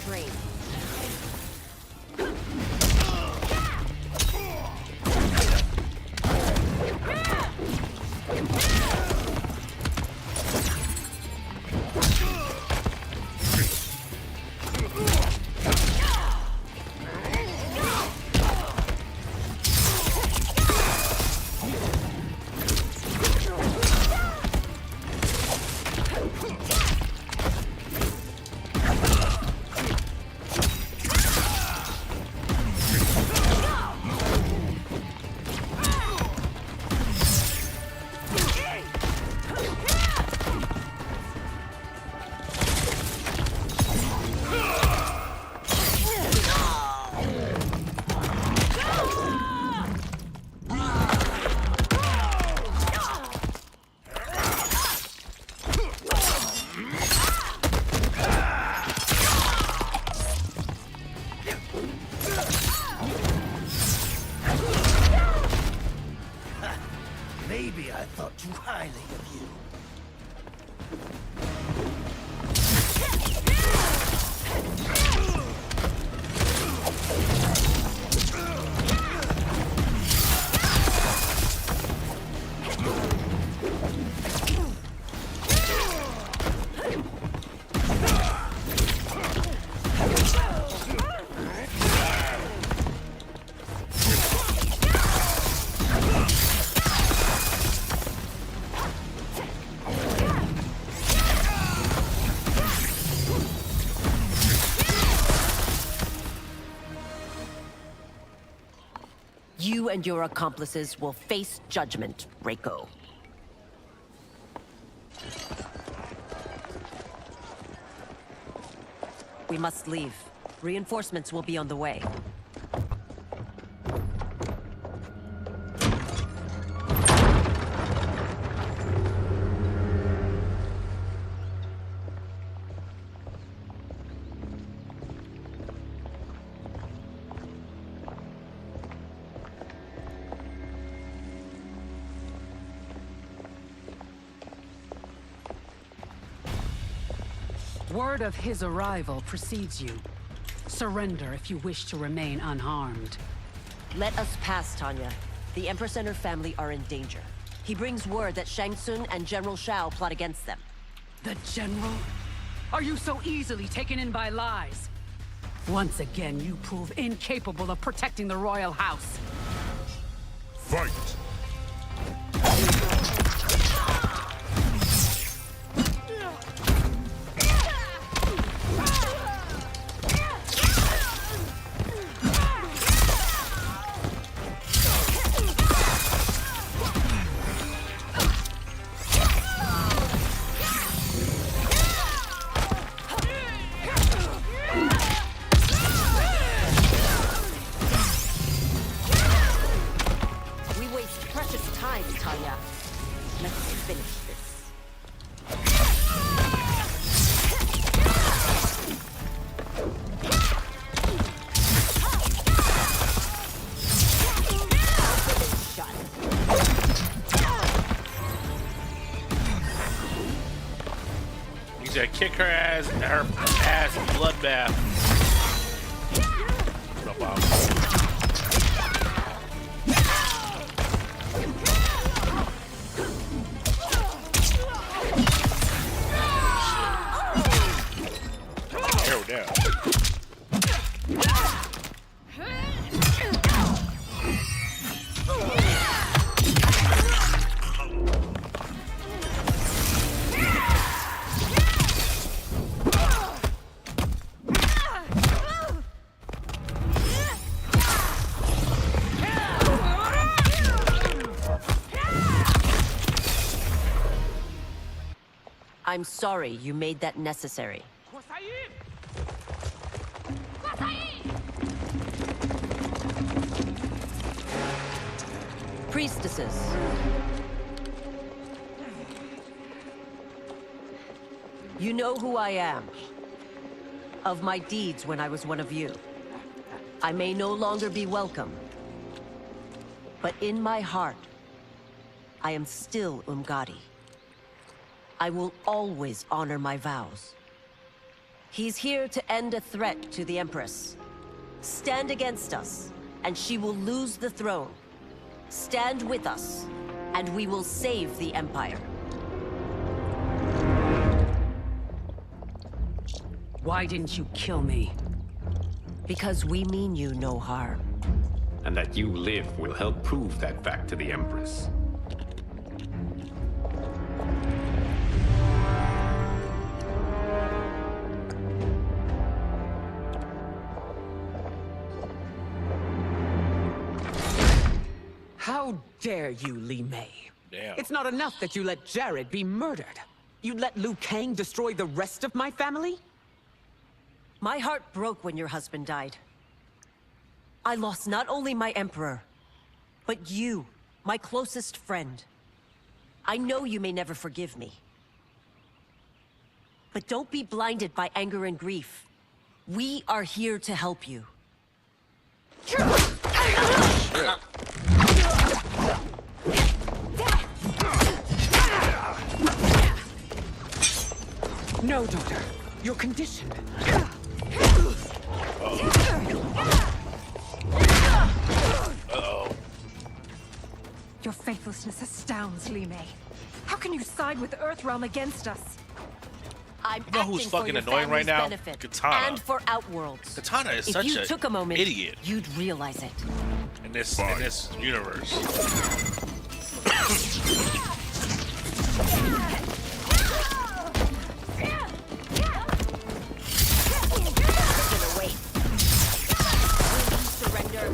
train. Maybe I thought too highly of you. You and your accomplices will face judgment, Reiko. We must leave. Reinforcements will be on the way. Word of his arrival precedes you. Surrender if you wish to remain unharmed. Let us pass, Tanya. The Empress and her family are in danger. He brings word that Shang Tsung and General Shao plot against them. The General? Are you so easily taken in by lies? Once again, you prove incapable of protecting the royal house. Fight! Tanya. Let's finish this. He's gonna kick her ass bloodbath. No problem. Down. I'm sorry you made that necessary. Priestesses. You know who I am. Of my deeds when I was one of you. I may no longer be welcome. But in my heart, I am still Umgadi. I will always honor my vows. He's here to end a threat to the Empress. Stand against us, and she will lose the throne. Stand with us, and we will save the Empire. Why didn't you kill me? Because we mean you no harm. And that you live will help prove that fact to the Empress. How dare you, Li Mei? Damn. It's not enough that you let Jared be murdered. You'd let Liu Kang destroy the rest of my family? My heart broke when your husband died. I lost not only my Emperor, but you, my closest friend. I know you may never forgive me. But don't be blinded by anger and grief. We are here to help you. No, daughter. You're conditioned. Your faithlessness astounds, Li Mei. How can you side with Earthrealm against us? I'm You know who's acting for fucking your annoying right family's now? benefit Katana. and for Outworld's. Katana is If such you a took a moment, idiot you'd realize it. in this universe. Gonna wait. Will you surrender?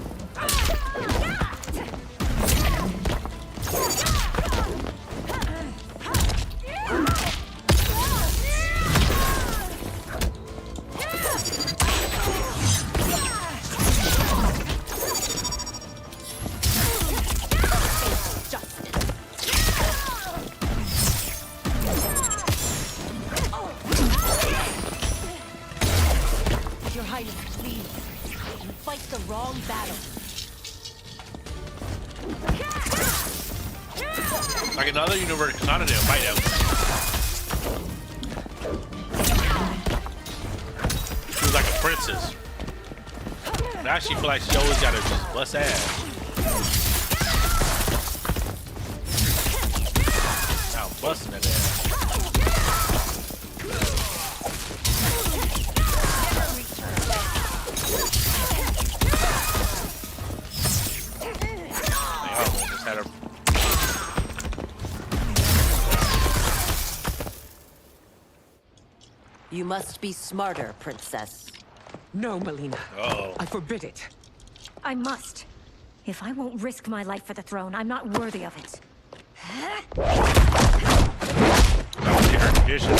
Your Highness, please. You fight the wrong battle. Like another universe, Katana didn't fight him. She was like a princess. Now she feel like she always gotta just bust ass. Now I'm busting that ass. They almost just had her. You must be smarter, Princess. No, Melina. Uh-oh. I forbid it. I must. If I won't risk my life for the throne, I'm not worthy of it. Her condition.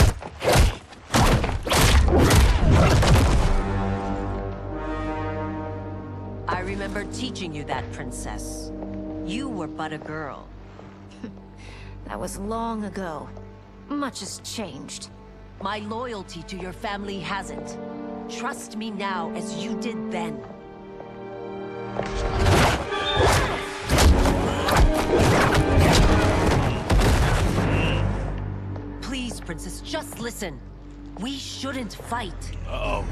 I remember teaching you that, Princess. You were but a girl. That was long ago. Much has changed. My loyalty to your family hasn't. Trust me now as you did then. Please, Princess, just listen. We shouldn't fight. Uh-oh.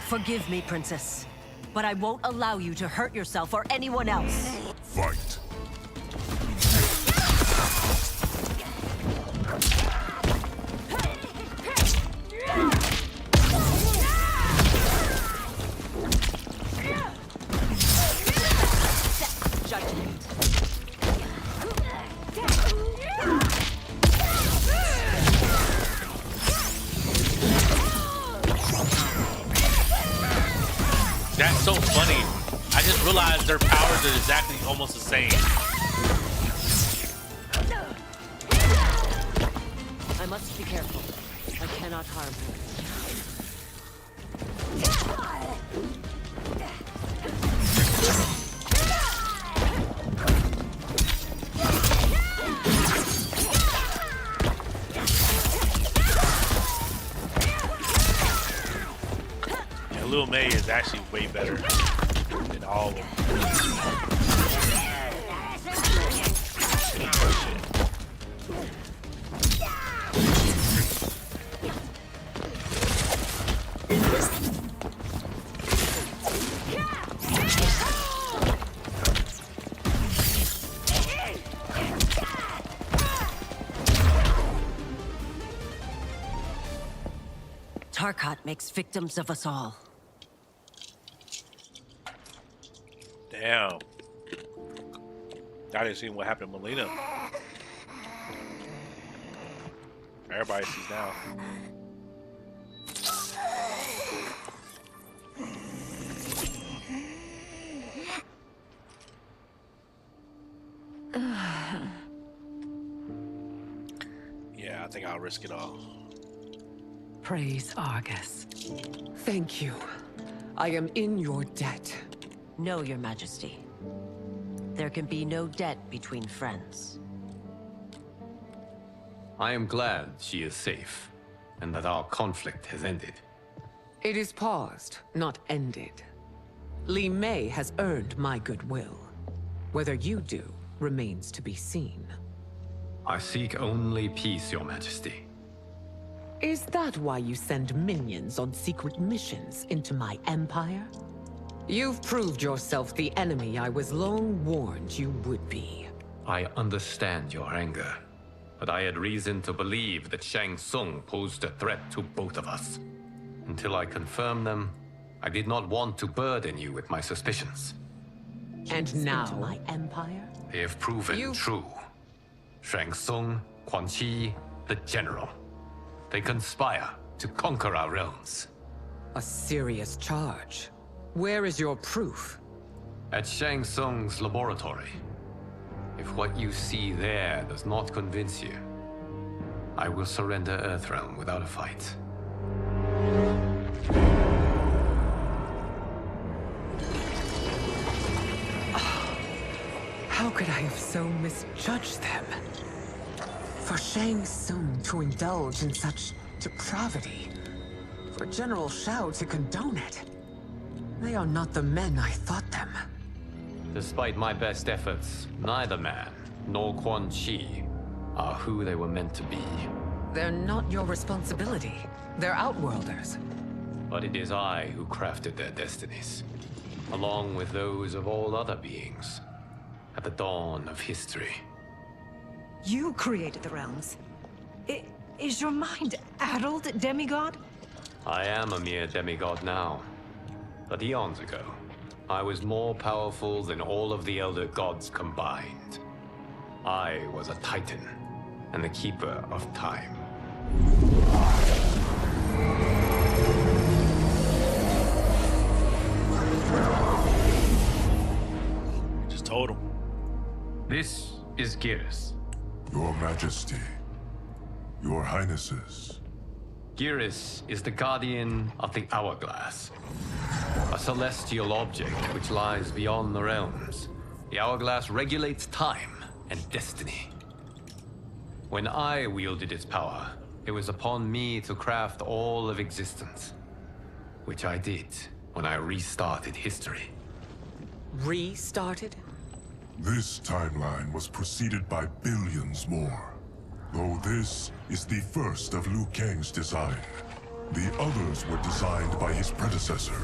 Forgive me, Princess, but I won't allow you to hurt yourself or anyone else. Fight. Judgment. That's so funny. I just realized their powers are exactly almost the same. I must be careful. I cannot harm her. Lil May is actually way better than all of them. Tarkat makes victims of us all. Damn. I didn't see what happened to Melina. Everybody sees now. Yeah, I think I'll risk it all. Praise Argus. Thank you. I am in your debt. No, Your Majesty. There can be no debt between friends. I am glad she is safe, and that our conflict has ended. It is paused, not ended. Li Mei has earned my goodwill. Whether you do remains to be seen. I seek only peace, Your Majesty. Is that why you send minions on secret missions into my empire? You've proved yourself the enemy I was long warned you would be. I understand your anger, but I had reason to believe that Shang Tsung posed a threat to both of us. Until I confirmed them, I did not want to burden you with my suspicions. And now, my empire? They have proven true. Shang Tsung, Quan Chi, the General. They conspire to conquer our realms. A serious charge. Where is your proof? At Shang Tsung's laboratory. If what you see there does not convince you, I will surrender Earthrealm without a fight. How could I have so misjudged them? For Shang Tsung to indulge in such depravity, for General Shao to condone it, they are not the men I thought them. Despite my best efforts, neither man nor Quan Chi are who they were meant to be. They're not your responsibility. They're Outworlders. But it is I who crafted their destinies, along with those of all other beings, at the dawn of history. You created the realms. Is your mind addled, demigod? I am a mere demigod now. But eons ago, I was more powerful than all of the Elder Gods combined. I was a Titan, and the Keeper of Time. Just told him. This is Geras. Your Majesty, Your Highnesses. Geras is the guardian of the Hourglass. A celestial object which lies beyond the realms. The Hourglass regulates time and destiny. When I wielded its power, it was upon me to craft all of existence. Which I did when I restarted history. Restarted? This timeline was preceded by billions more. Though this is the first of Liu Kang's design. The others were designed by his predecessor.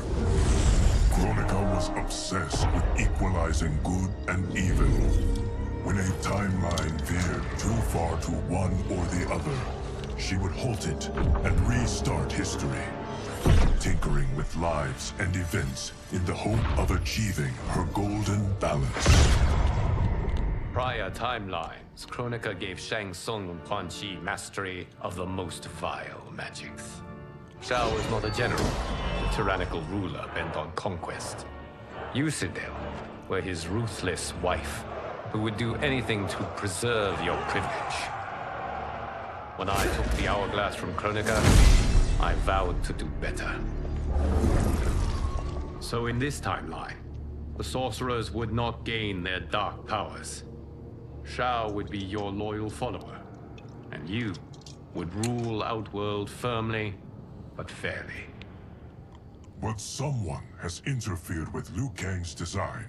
Kronika was obsessed with equalizing good and evil. When a timeline veered too far to one or the other, she would halt it and restart history, tinkering with lives and events in the hope of achieving her golden balance. Prior timelines, Kronika gave Shang Tsung and Quan Chi mastery of the most vile magics. Shao was not a general, a tyrannical ruler bent on conquest. You, Citadel, were his ruthless wife, who would do anything to preserve your privilege. When I took the Hourglass from Kronika, I vowed to do better. So in this timeline, the sorcerers would not gain their dark powers. Shao would be your loyal follower, and you would rule Outworld firmly, but fairly. But someone has interfered with Liu Kang's design.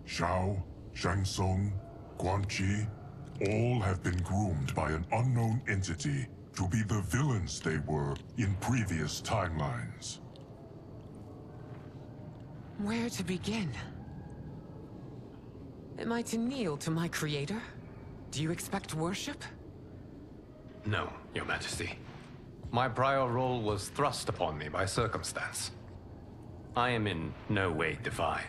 Shao, Shang Tsung, Quan Chi, all have been groomed by an unknown entity to be the villains they were in previous timelines. Where to begin? Am I to kneel to my creator? Do you expect worship? No, Your Majesty. My prior role was thrust upon me by circumstance. I am in no way divine.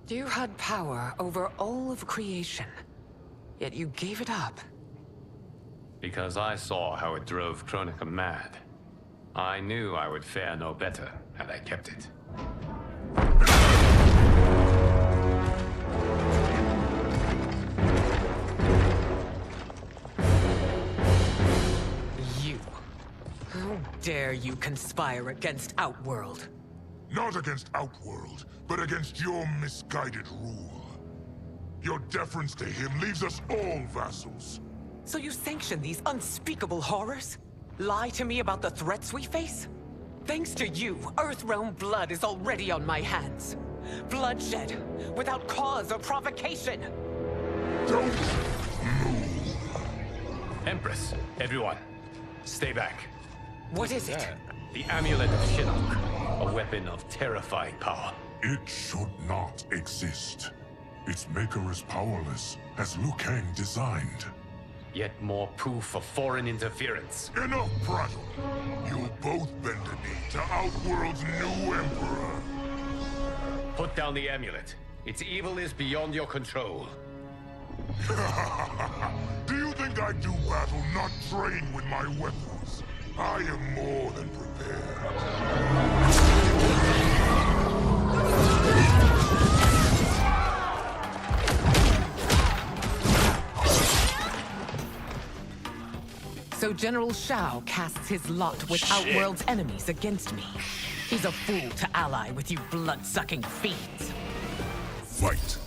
You had power over all of creation, yet you gave it up. Because I saw how it drove Kronika mad. I knew I would fare no better had I kept it. You. How dare you conspire against Outworld? Not against Outworld, but against your misguided rule. Your deference to him leaves us all vassals. So you sanction these unspeakable horrors? Lie to me about the threats we face? Thanks to you, Earthrealm blood is already on my hands. Bloodshed, without cause or provocation. Don't move. Empress, everyone, stay back. What is it? The Amulet of Shinnok, a weapon of terrifying power. It should not exist. Its maker is powerless, as Liu Kang designed. Yet more proof of foreign interference. Enough prattle. You'll both bend a knee to Outworld's new emperor. Put down the amulet. Its evil is beyond your control. Do you think I do battle not trained with my weapons? I am more than prepared. So General Shao casts his lot with Outworld's enemies against me. He's a fool to ally with you blood-sucking fiends. Fight!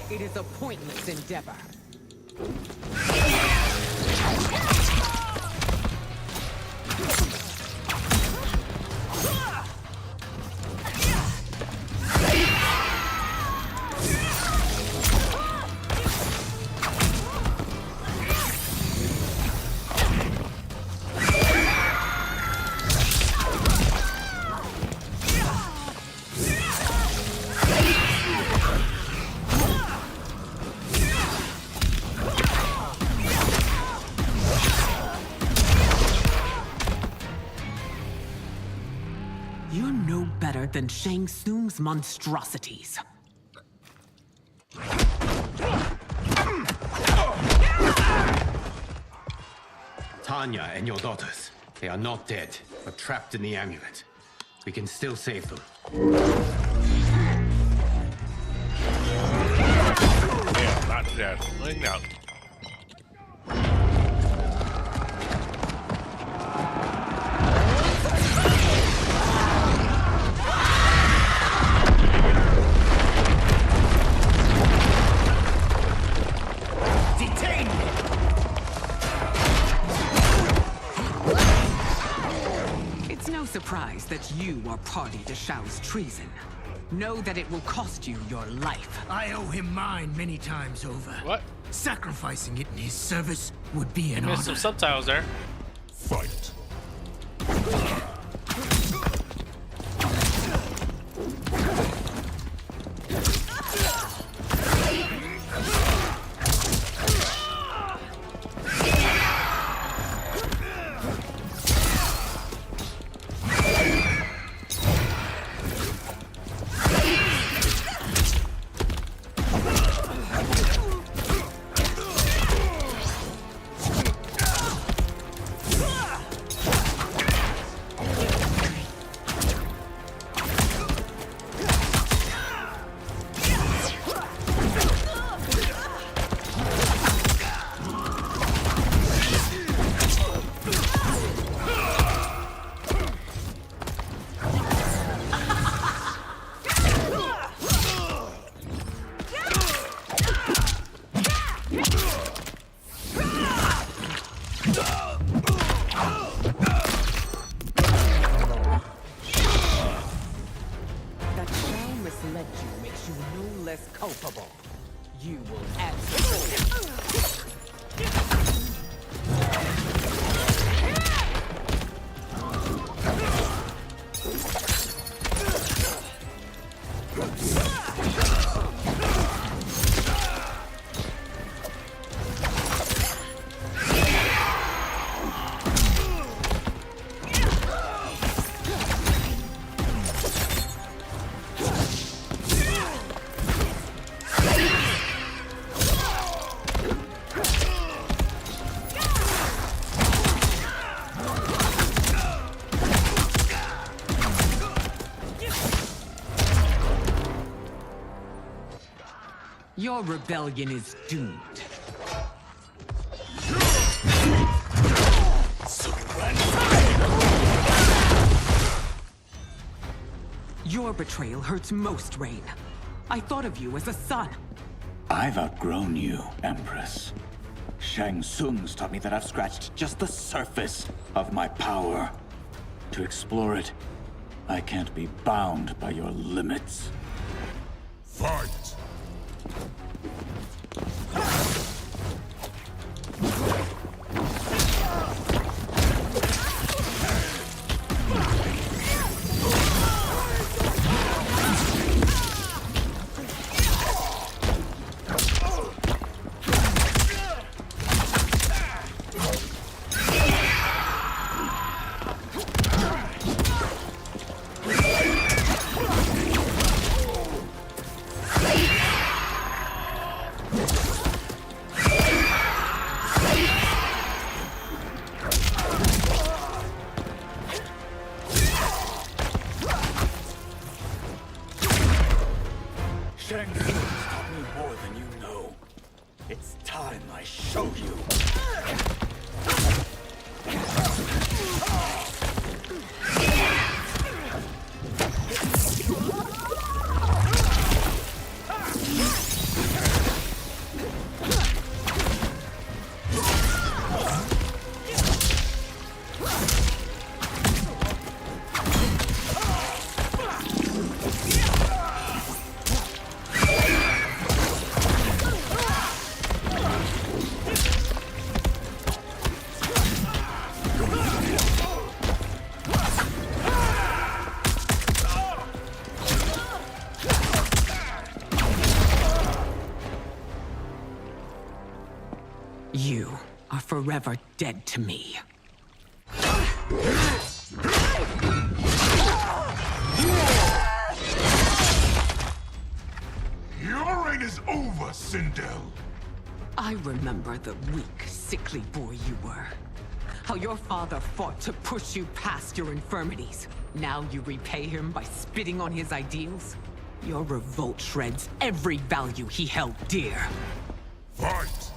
It is a pointless endeavor. You're no better than Shang Tsung's monstrosities. Tanya and your daughters, they are not dead, but trapped in the amulet. We can still save them. Yeah, not dead. Laying out. Surprise that you are party to Shao's treason. Know that it will cost you your life. I owe him mine many times over. What? Sacrificing it in his service would be an There's honor. some subtitles there. Fight! fall. You will answer. Your rebellion is doomed. Your betrayal hurts most, Rain. I thought of you as a son. I've outgrown you, Empress. Shang Tsung's taught me that I've scratched just the surface of my power. To explore it, I can't be bound by your limits. Fight! Shang Tsung's taught me more than you know. It's time I show you. You are forever dead to me. Your reign is over, Sindel. I remember the weak, sickly boy you were. How your father fought to push you past your infirmities. Now you repay him by spitting on his ideals? Your revolt shreds every value he held dear. Fight!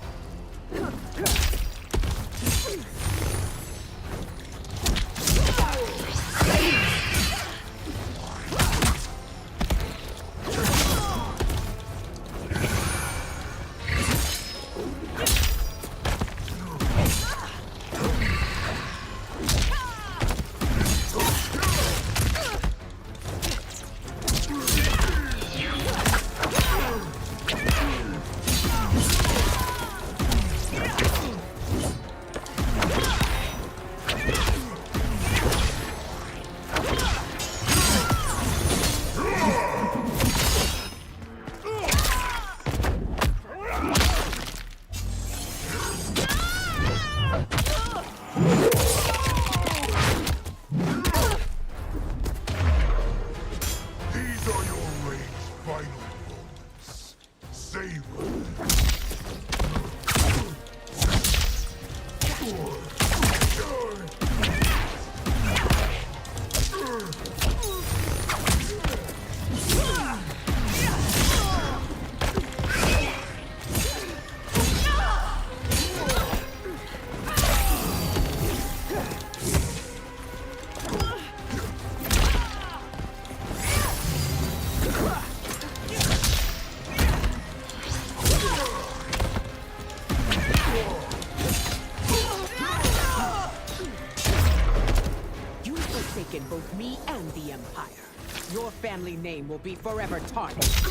Forsaken both me and the Empire. Your family name will be forever tarnished.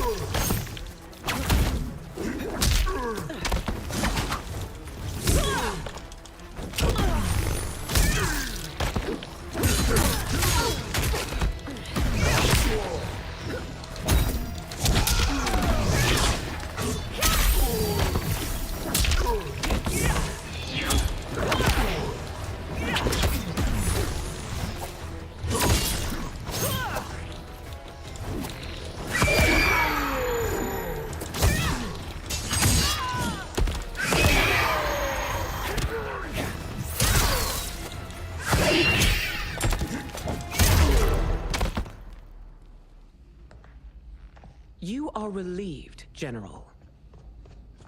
are relieved, General.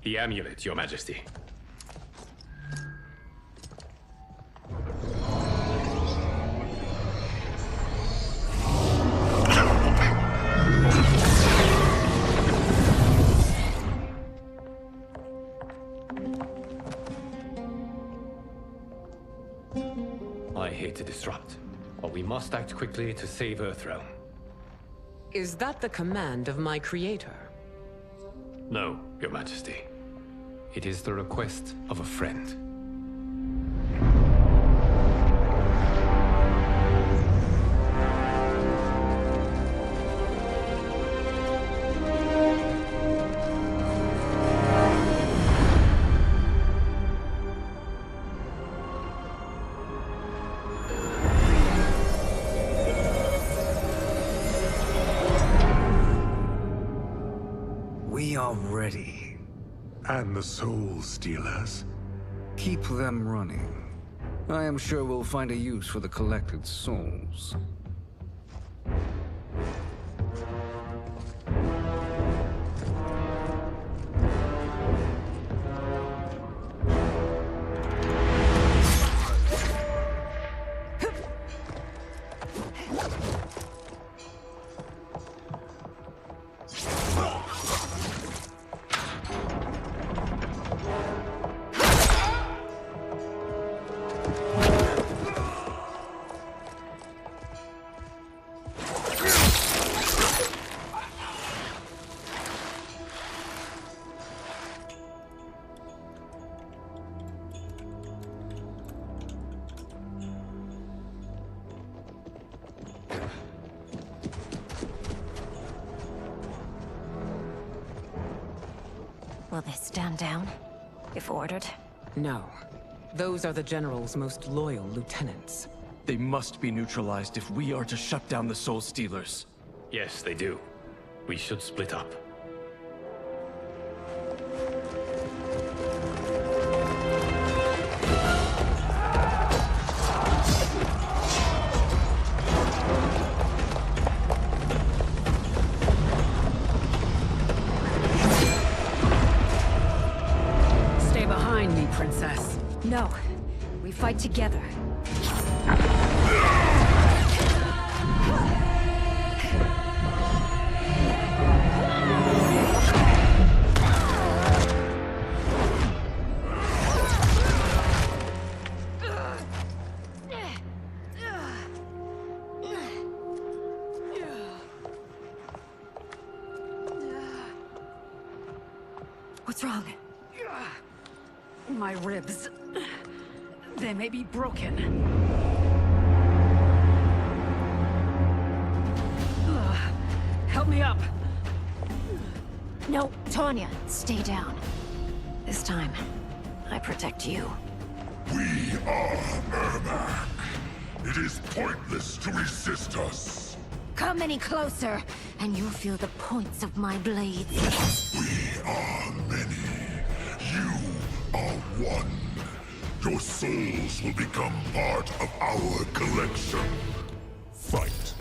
The amulet, Your Majesty. I hate to disrupt, but we must act quickly to save Earthrealm. Is that the command of my creator? No, Your Majesty. It is the request of a friend. We are ready. And the Soul Stealers? Keep them running. I am sure we'll find a use for the collected souls. Will they stand down, if ordered? No. Those are the General's most loyal lieutenants. They must be neutralized if we are to shut down the Soul Stealers. Yes, they do. We should split up. Stay behind me, Princess. No. We fight together. What's wrong? My ribs. They may be broken. Help me up. No, Tanya, stay down. This time, I protect you. We are Ermac. It is pointless to resist us. Come any closer, and you'll feel the points of my blades. We are many. You are one. Your souls will become part of our collection. Fight.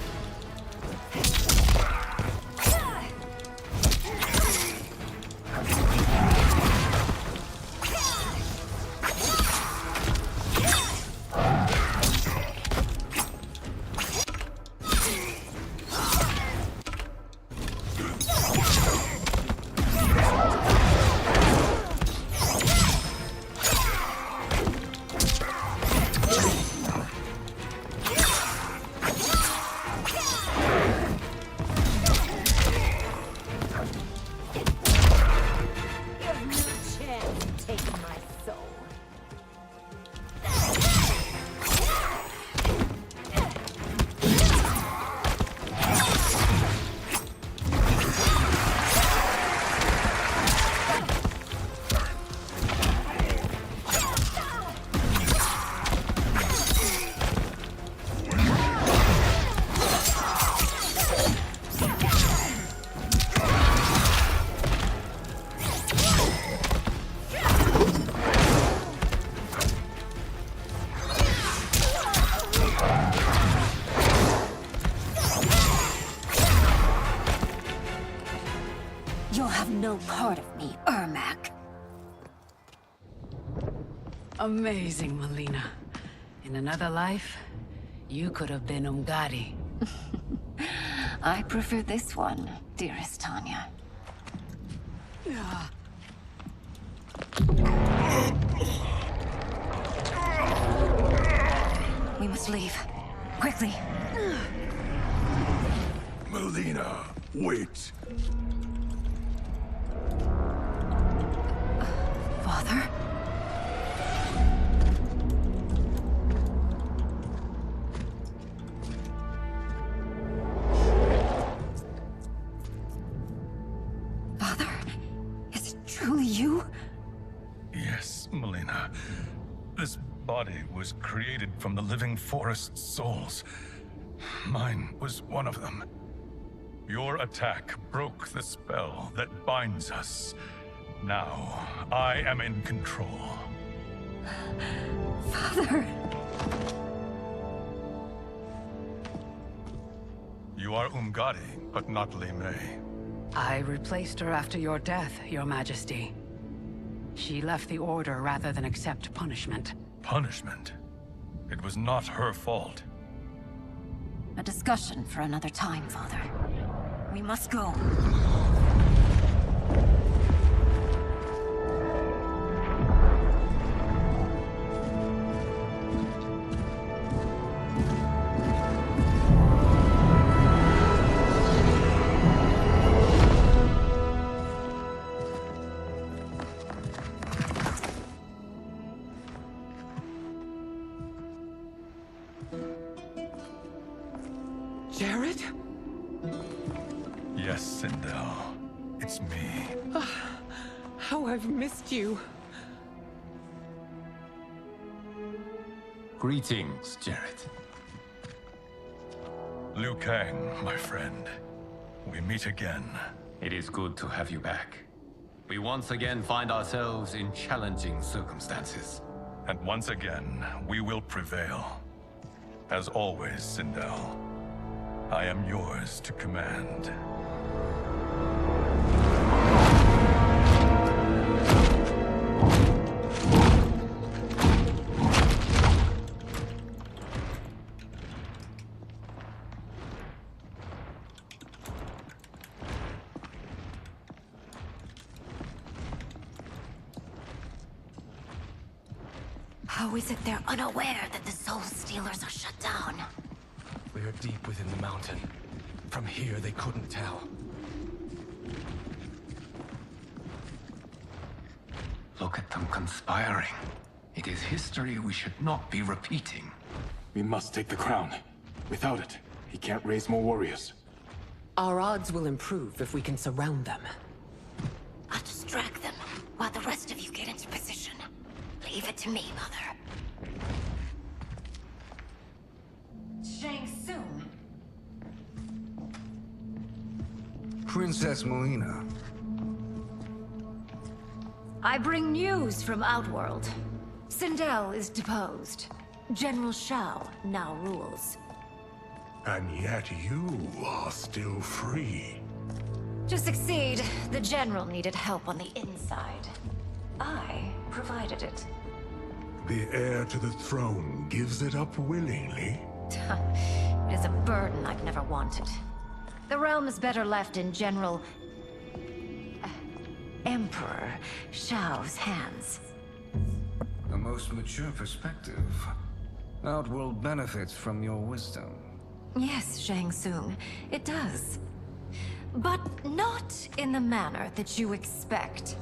of me, Ermac. Amazing, Melina. In another life, you could have been Umgadi. I prefer this one, dearest Tanya. We must leave. Quickly. Melina, wait. Father? Father? Is it truly you? Yes, Melina. This body was created from the living forest's souls. Mine was one of them. Your attack broke the spell that binds us. Now, I am in control. Father! You are Umgadi, but not Li Mei. I replaced her after your death, Your Majesty. She left the Order rather than accept punishment. Punishment? It was not her fault. A discussion for another time, Father. We must go. Jared? Yes, Sindel. It's me. How I've missed you. Greetings, Jared. Liu Kang, my friend. We meet again. It is good to have you back. We once again find ourselves in challenging circumstances. And once again, we will prevail. As always, Sindel, I am yours to command. How is it they're unaware that the Soul Stealers are shut down? We are deep within the mountain. From here, they couldn't tell. Look at them conspiring. It is history we should not be repeating. We must take the crown. Without it, he can't raise more warriors. Our odds will improve if we can surround them. I'll distract them while the rest of you get into position. Leave it to me, Mother. Shang Tsung. Princess Melina. I bring news from Outworld. Sindel is deposed. General Shao now rules. And yet you are still free. To succeed, the General needed help on the inside. I provided it. The heir to the throne gives it up willingly. It is a burden I've never wanted. The realm is better left in General... Emperor Shao's hands. A most mature perspective. Outworld benefits from your wisdom. Yes, Shang Tsung, it does. But not in the manner that you expect.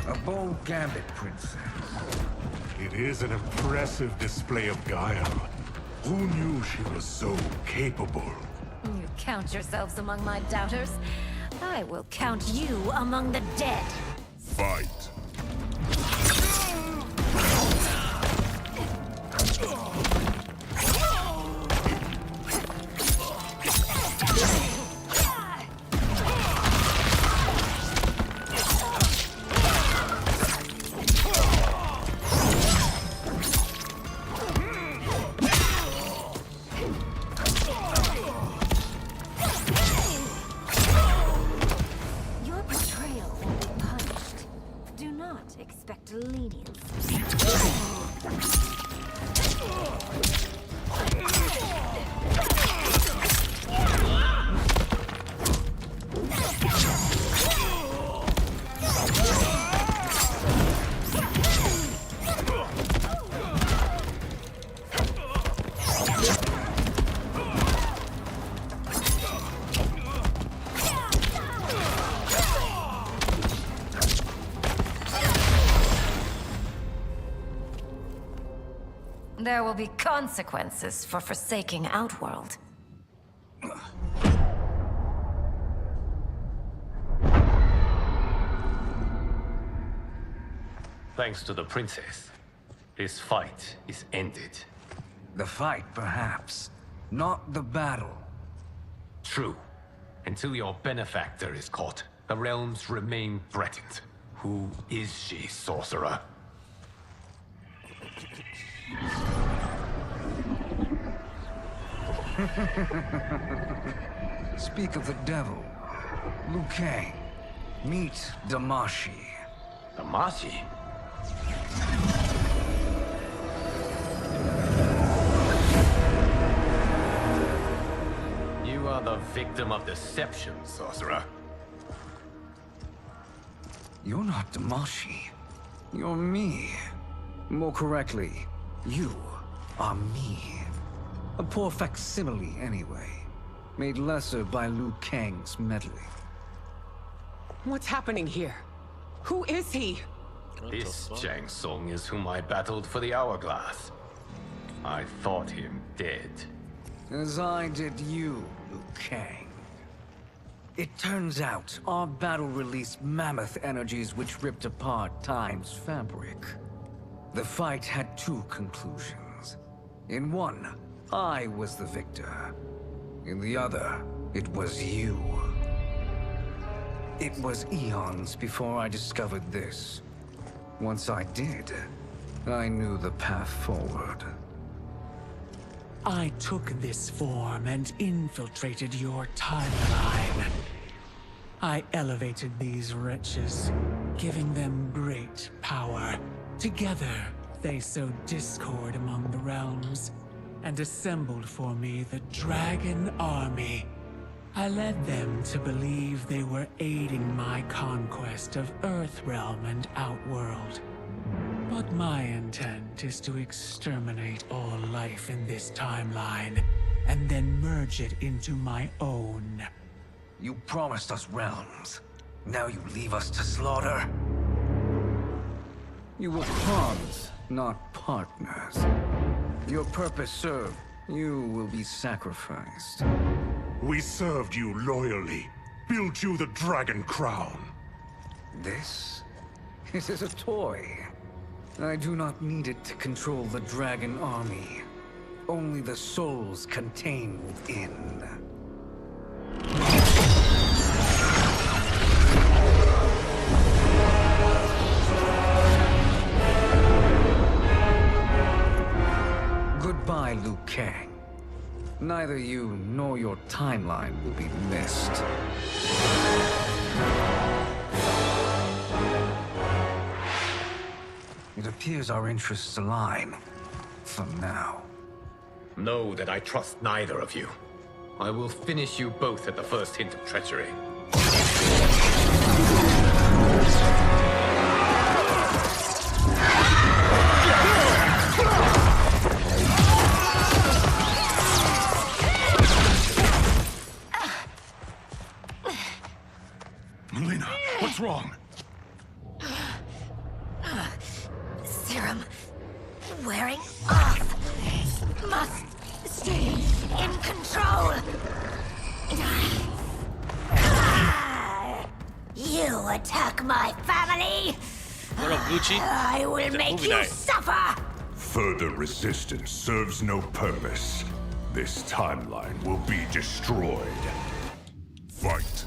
A bold gambit, Princess. It is an impressive display of guile. Who knew she was so capable? You count yourselves among my doubters. I will count you among the dead. Fight. There will be consequences for forsaking Outworld. Thanks to the princess, this fight is ended. The fight, perhaps. Not the battle. True. Until your benefactor is caught, the realms remain threatened. Who is she, sorcerer? Speak of the devil. Liu Kang. Meet Damashi. Damashi? You are the victim of deception, sorcerer. You're not Damashi. You're me. More correctly, you are me. A poor facsimile, anyway. Made lesser by Liu Kang's meddling. What's happening here? Who is he? This Shang Tsung is whom I battled for the Hourglass. I thought him dead. As I did you, Liu Kang. It turns out our battle released mammoth energies which ripped apart time's fabric. The fight had two conclusions. In one, I was the victor. In the other, it was you. It was eons before I discovered this. Once I did, I knew the path forward. I took this form and infiltrated your timeline. I elevated these wretches, giving them great power. Together, they sowed discord among the realms, and assembled for me the Dragon Army. I led them to believe they were aiding my conquest of Earthrealm and Outworld. But my intent is to exterminate all life in this timeline, and then merge it into my own. You promised us realms. Now you leave us to slaughter? You were pawns, not partners. Your purpose served, you will be sacrificed. We served you loyally, built you the Dragon Crown. This is a toy. I do not need it to control the Dragon Army. Only the souls contained within. Goodbye, Liu Kang. Neither you nor your timeline will be missed. It appears our interests align. For now. Know that I trust neither of you. I will finish you both at the first hint of treachery. Melina, what's wrong? Serum wearing off. Must stay in control. You attack my family. What up, Gucci? I will It's a make movie you night. suffer. Further resistance serves no purpose. This timeline will be destroyed. Fight.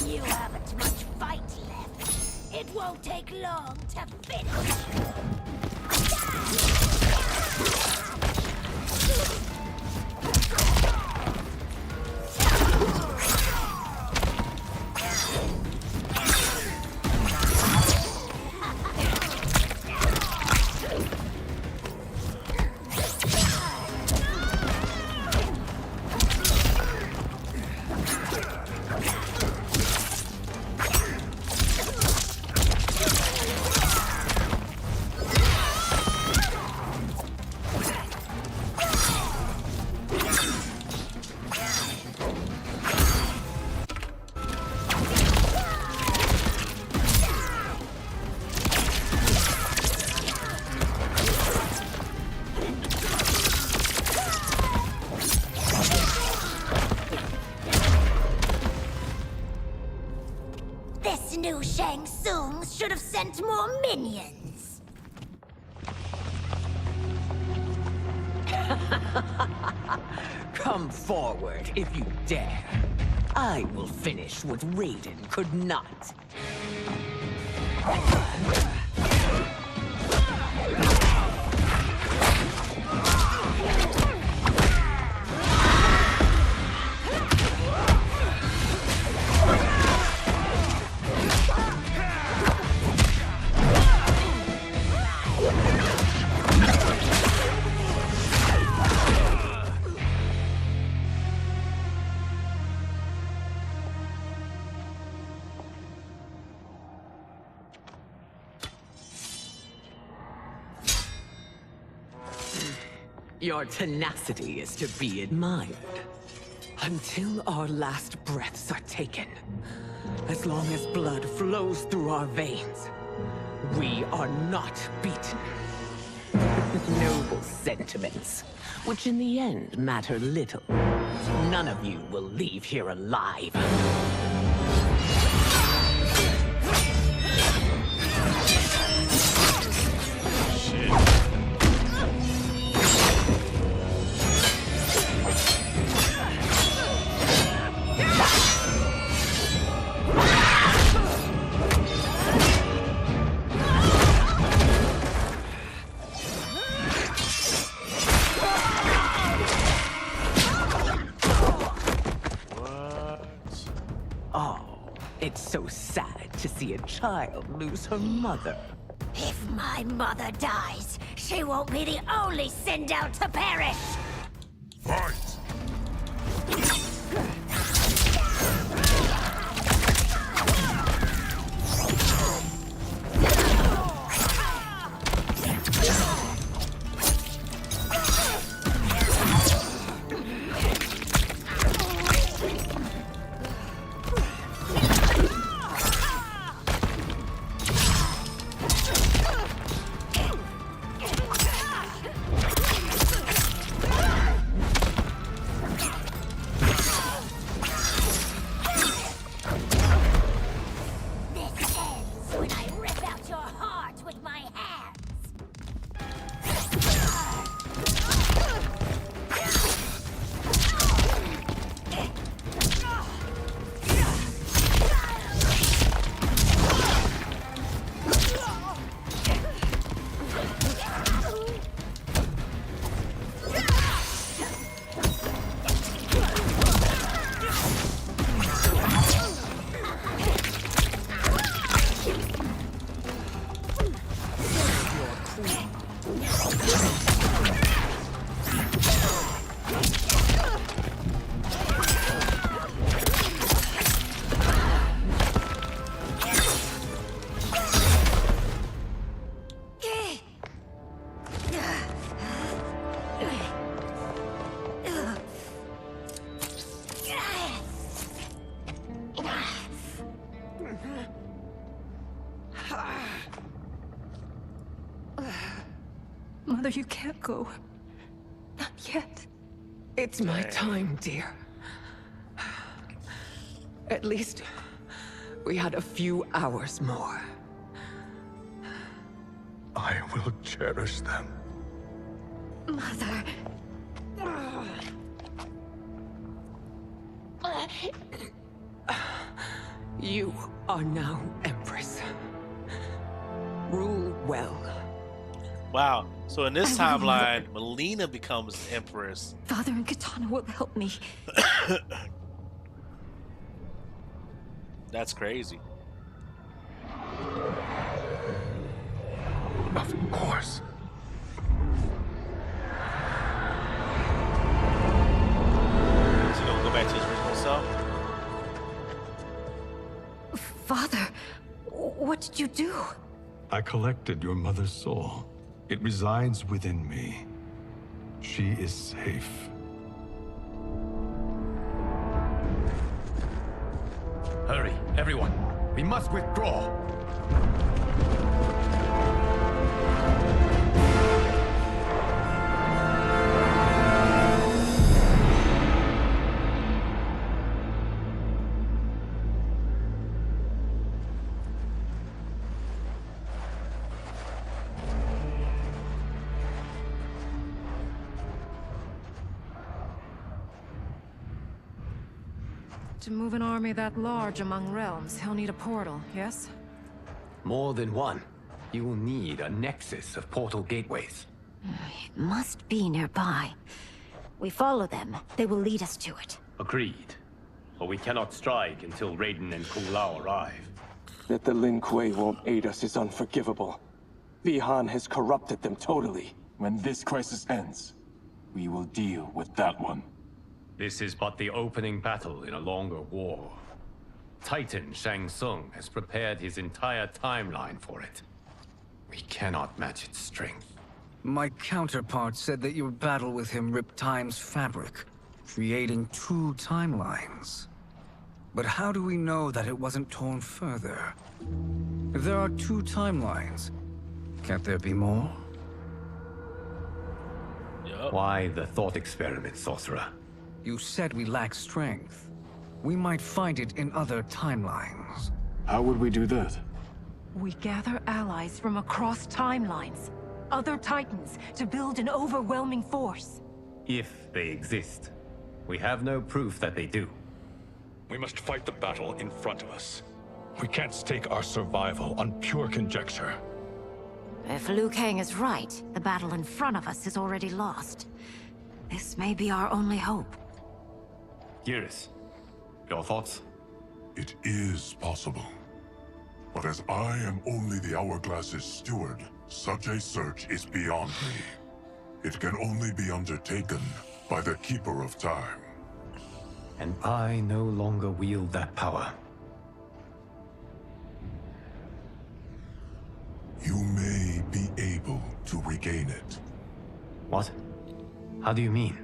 You haven't much fight left. It won't take long to finish. new Shang Tsungs should have sent more minions. Come forward if you dare. I will finish what Raiden could not. Your tenacity is to be admired. Until our last breaths are taken, as long as blood flows through our veins, we are not beaten. Noble sentiments, which in the end matter little. None of you will leave here alive. It's so sad to see a child lose her mother. If my mother dies, she won't be the only Sindel to perish! Fight! Mother, you can't go. Not yet. It's my time, dear. At least, we had a few hours more. I will cherish them. Mother... You are now Empress. Rule well. Wow. So in this timeline, Melina becomes Empress. Father and Katana will help me. That's crazy. Of course. Is he gonna go back to his original self? Father, what did you do? I collected your mother's soul. It resides within me. She is safe. Hurry, everyone. We must withdraw. To move an army that large among realms, he'll need a portal, yes? More than one. You will need a nexus of portal gateways. It must be nearby. We follow them, they will lead us to it. Agreed. But we cannot strike until Raiden and Kung Lao arrive. That the Lin Kuei won't aid us is unforgivable. Bihan has corrupted them totally. When this crisis ends, we will deal with that one. This is but the opening battle in a longer war. Titan Shang Tsung has prepared his entire timeline for it. We cannot match its strength. My counterpart said that your battle with him ripped time's fabric, creating 2 timelines. But how do we know that it wasn't torn further? If there are 2 timelines, can't there be more? Why the thought experiment, Sorcerer? You said we lack strength. We might find it in other timelines. How would we do that? We gather allies from across timelines, other Titans, to build an overwhelming force. If they exist. We have no proof that they do. We must fight the battle in front of us. We can't stake our survival on pure conjecture. If Liu Kang is right, the battle in front of us is already lost. This may be our only hope. Geras, your thoughts? It is possible. But as I am only the Hourglass's steward, such a search is beyond me. It can only be undertaken by the Keeper of Time. And I no longer wield that power. You may be able to regain it. What? How do you mean?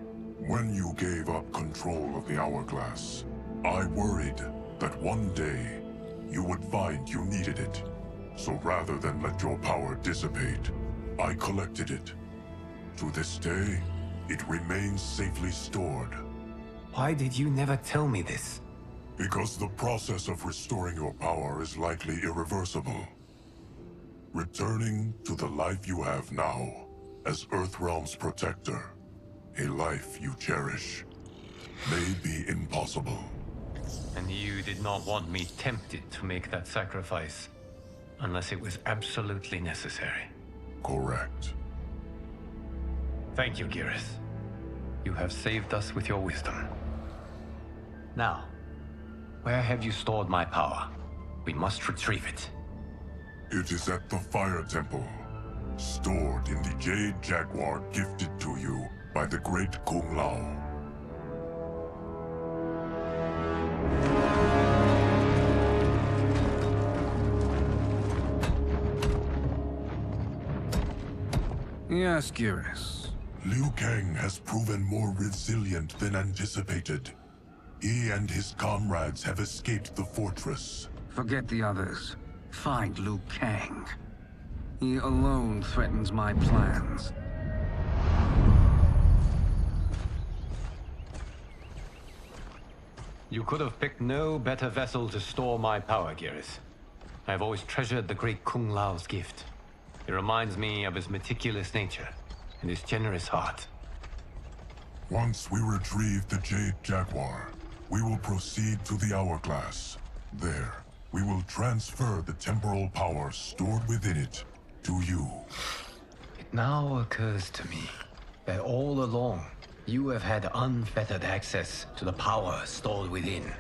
When you gave up control of the Hourglass, I worried that one day you would find you needed it. So rather than let your power dissipate, I collected it. To this day, it remains safely stored. Why did you never tell me this? Because the process of restoring your power is likely irreversible. Returning to the life you have now, as Earthrealm's protector, a life you cherish, may be impossible. And you did not want me tempted to make that sacrifice, unless it was absolutely necessary. Correct. Thank you, Geras. You have saved us with your wisdom. Now, where have you stored my power? We must retrieve it. It is at the Fire Temple, stored in the Jade Jaguar gifted to you by the great Kung Lao. Yes, Geras. Liu Kang has proven more resilient than anticipated. He and his comrades have escaped the fortress. Forget the others. Find Liu Kang. He alone threatens my plans. You could have picked no better vessel to store my power, Geras. I have always treasured the great Kung Lao's gift. It reminds me of his meticulous nature and his generous heart. Once we retrieve the Jade Jaguar, we will proceed to the Hourglass. There, we will transfer the temporal power stored within it to you. It now occurs to me that all along, you have had unfettered access to the power stored within.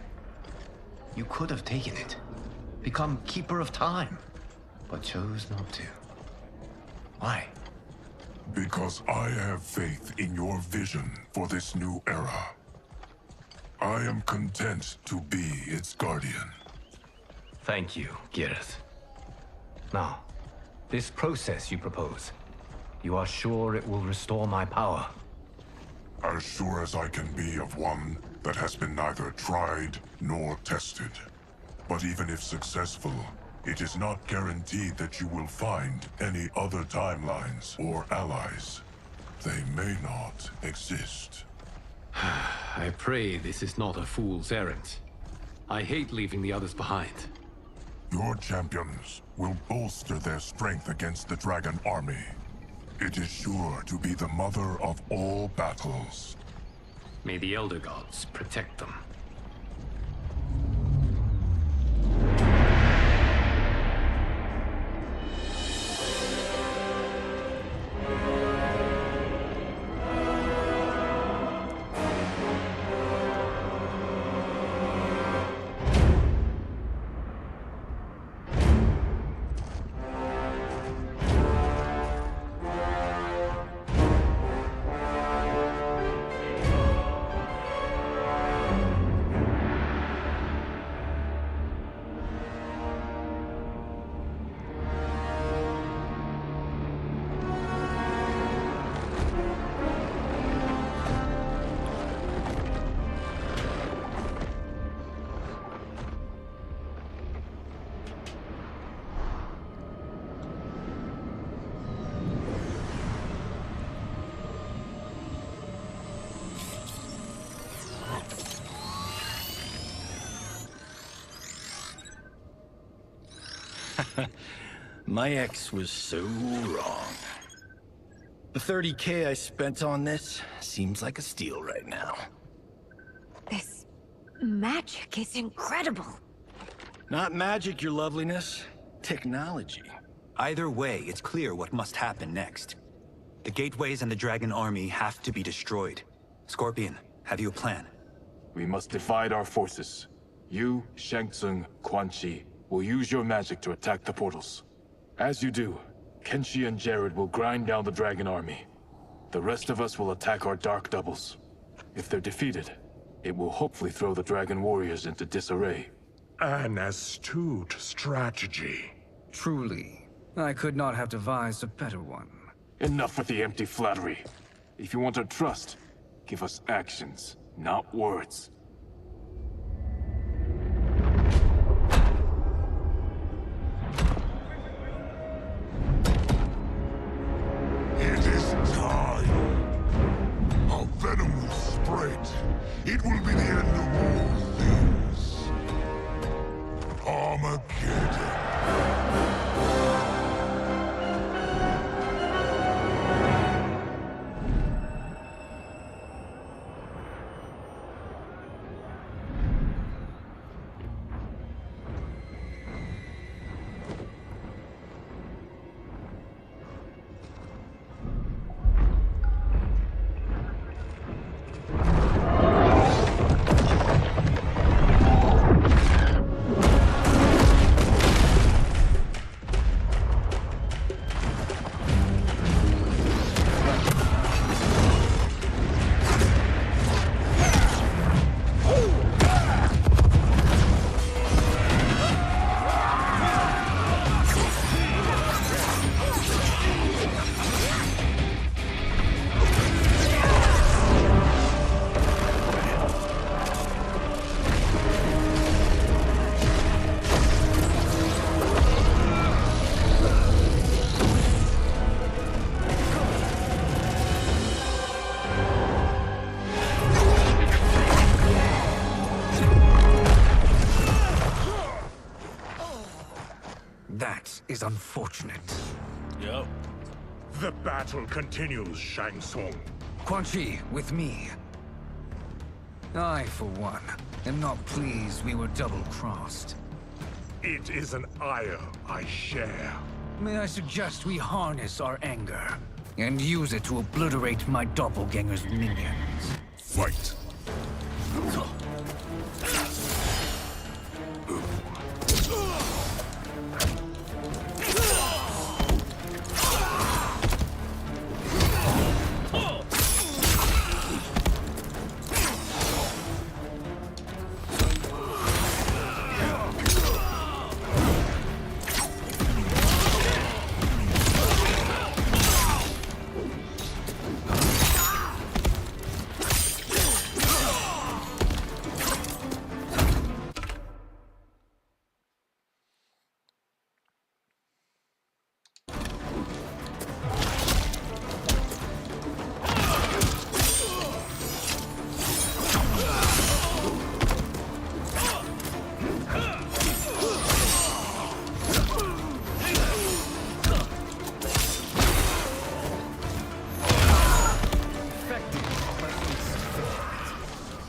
You could have taken it, become Keeper of Time, but chose not to. Why? Because I have faith in your vision for this new era. I am content to be its guardian. Thank you, Geras. Now, this process you propose, you are sure it will restore my power? As sure as I can be of one that has been neither tried nor tested. But even if successful, it is not guaranteed that you will find any other timelines or allies. They may not exist. I pray this is not a fool's errand. I hate leaving the others behind. Your champions will bolster their strength against the Dragon Army. It is sure to be the mother of all battles. May the Elder Gods protect them. My ex was so wrong. The 30K I spent on this seems like a steal right now. This magic is incredible. Not magic, your loveliness. Technology. Either way, it's clear what must happen next. The gateways and the Dragon Army have to be destroyed. Scorpion, have you a plan? We must divide our forces. You, Shang Tsung, Quan Chi, will use your magic to attack the portals. As you do, Kenshi and Jared will grind down the Dragon Army. The rest of us will attack our Dark Doubles. If they're defeated, it will hopefully throw the Dragon Warriors into disarray. An astute strategy. Truly, I could not have devised a better one. Enough with the empty flattery. If you want our trust, give us actions, not words. It is time. Our venom will spread. It will be the end of all things. Armageddon. That is unfortunate. Yep. The battle continues, Shang Tsung. Quan Chi, with me. I, for one, am not pleased we were double-crossed. It is an ire I share. May I suggest we harness our anger and use it to obliterate my doppelganger's minions? Fight.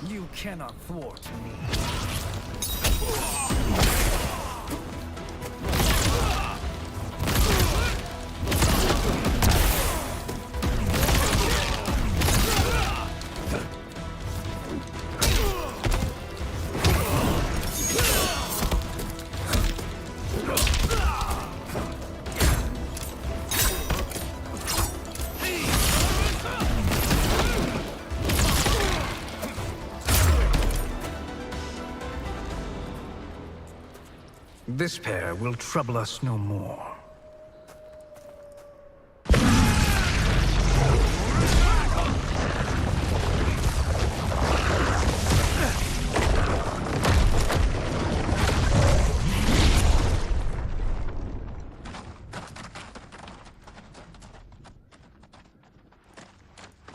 You cannot thwart me. This pair will trouble us no more.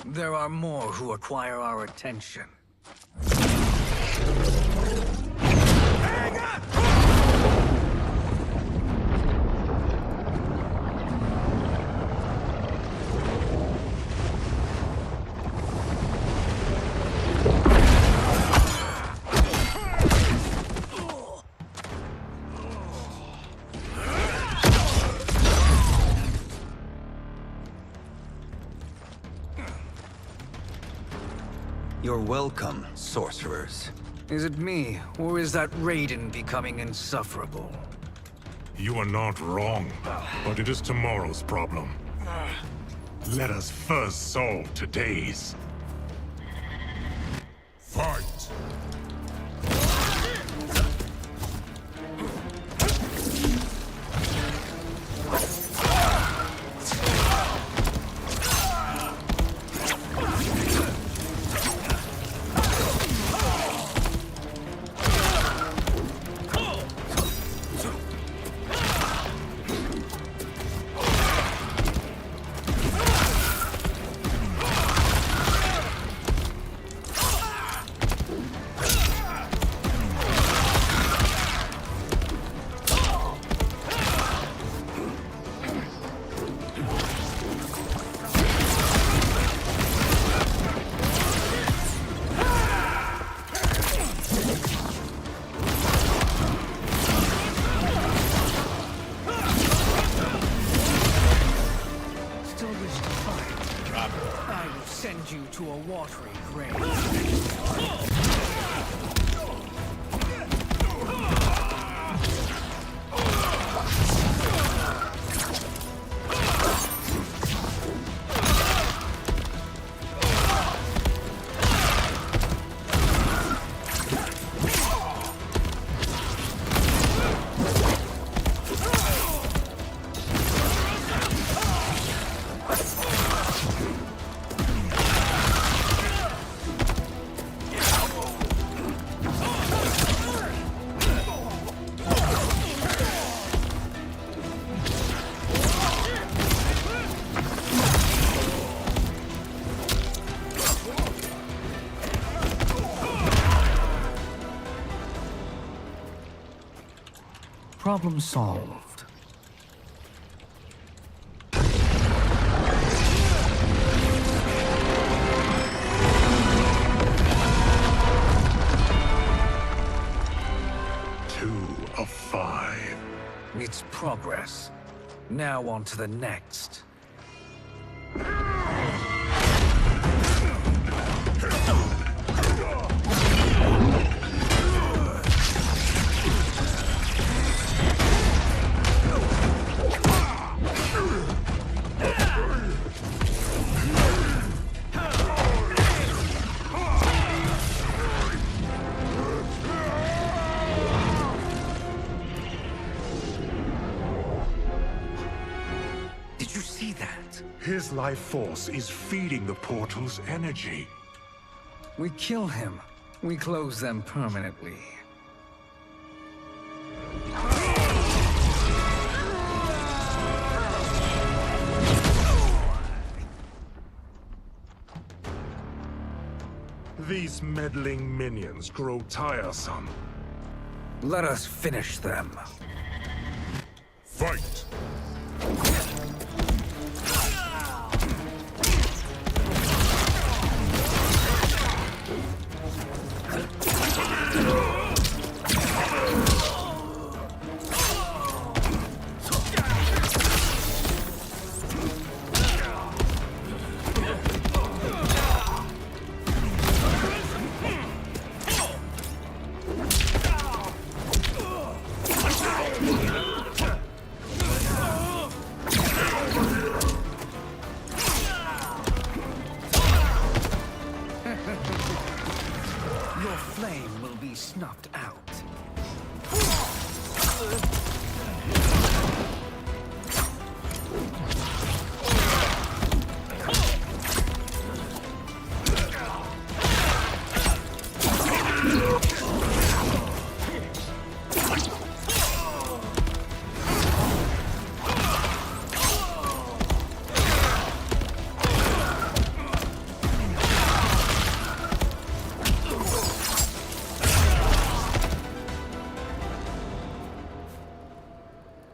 There are more who require our attention. Welcome, sorcerers. Is it me, or is that Raiden becoming insufferable? You are not wrong, but it is tomorrow's problem. Let us first solve today's. Fight! Send you to a watery grave. Problem solved. Two of 5. It's progress. Now on to the next. Did you see that? His life force is feeding the portal's energy. We kill him. We close them permanently. These meddling minions grow tiresome. Let us finish them. Fight! Your flame will be snuffed out.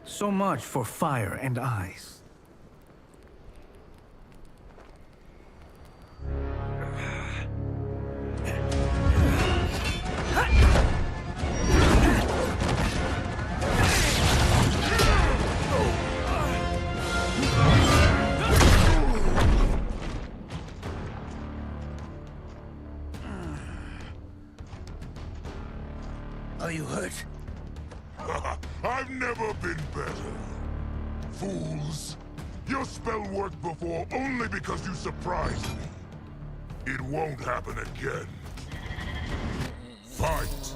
So much for fire and ice. Are you hurt? I've never been better. Fools. Your spell worked before only because you surprised me. It won't happen again. Fight!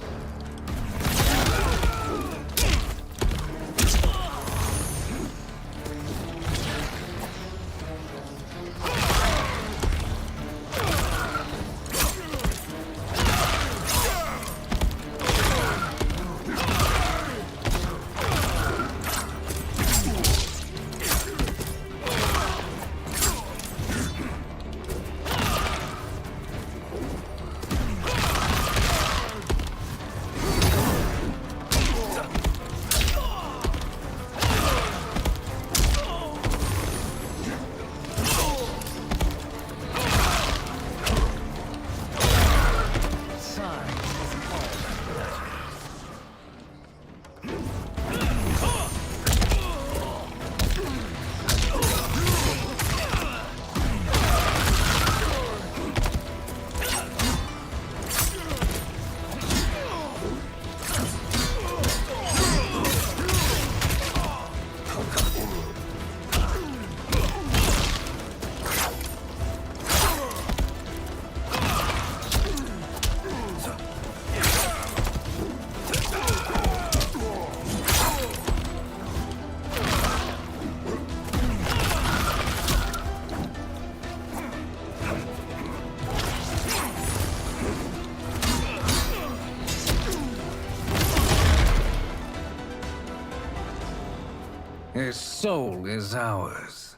His soul is ours.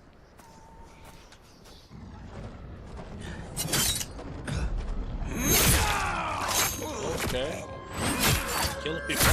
Okay. Killing people.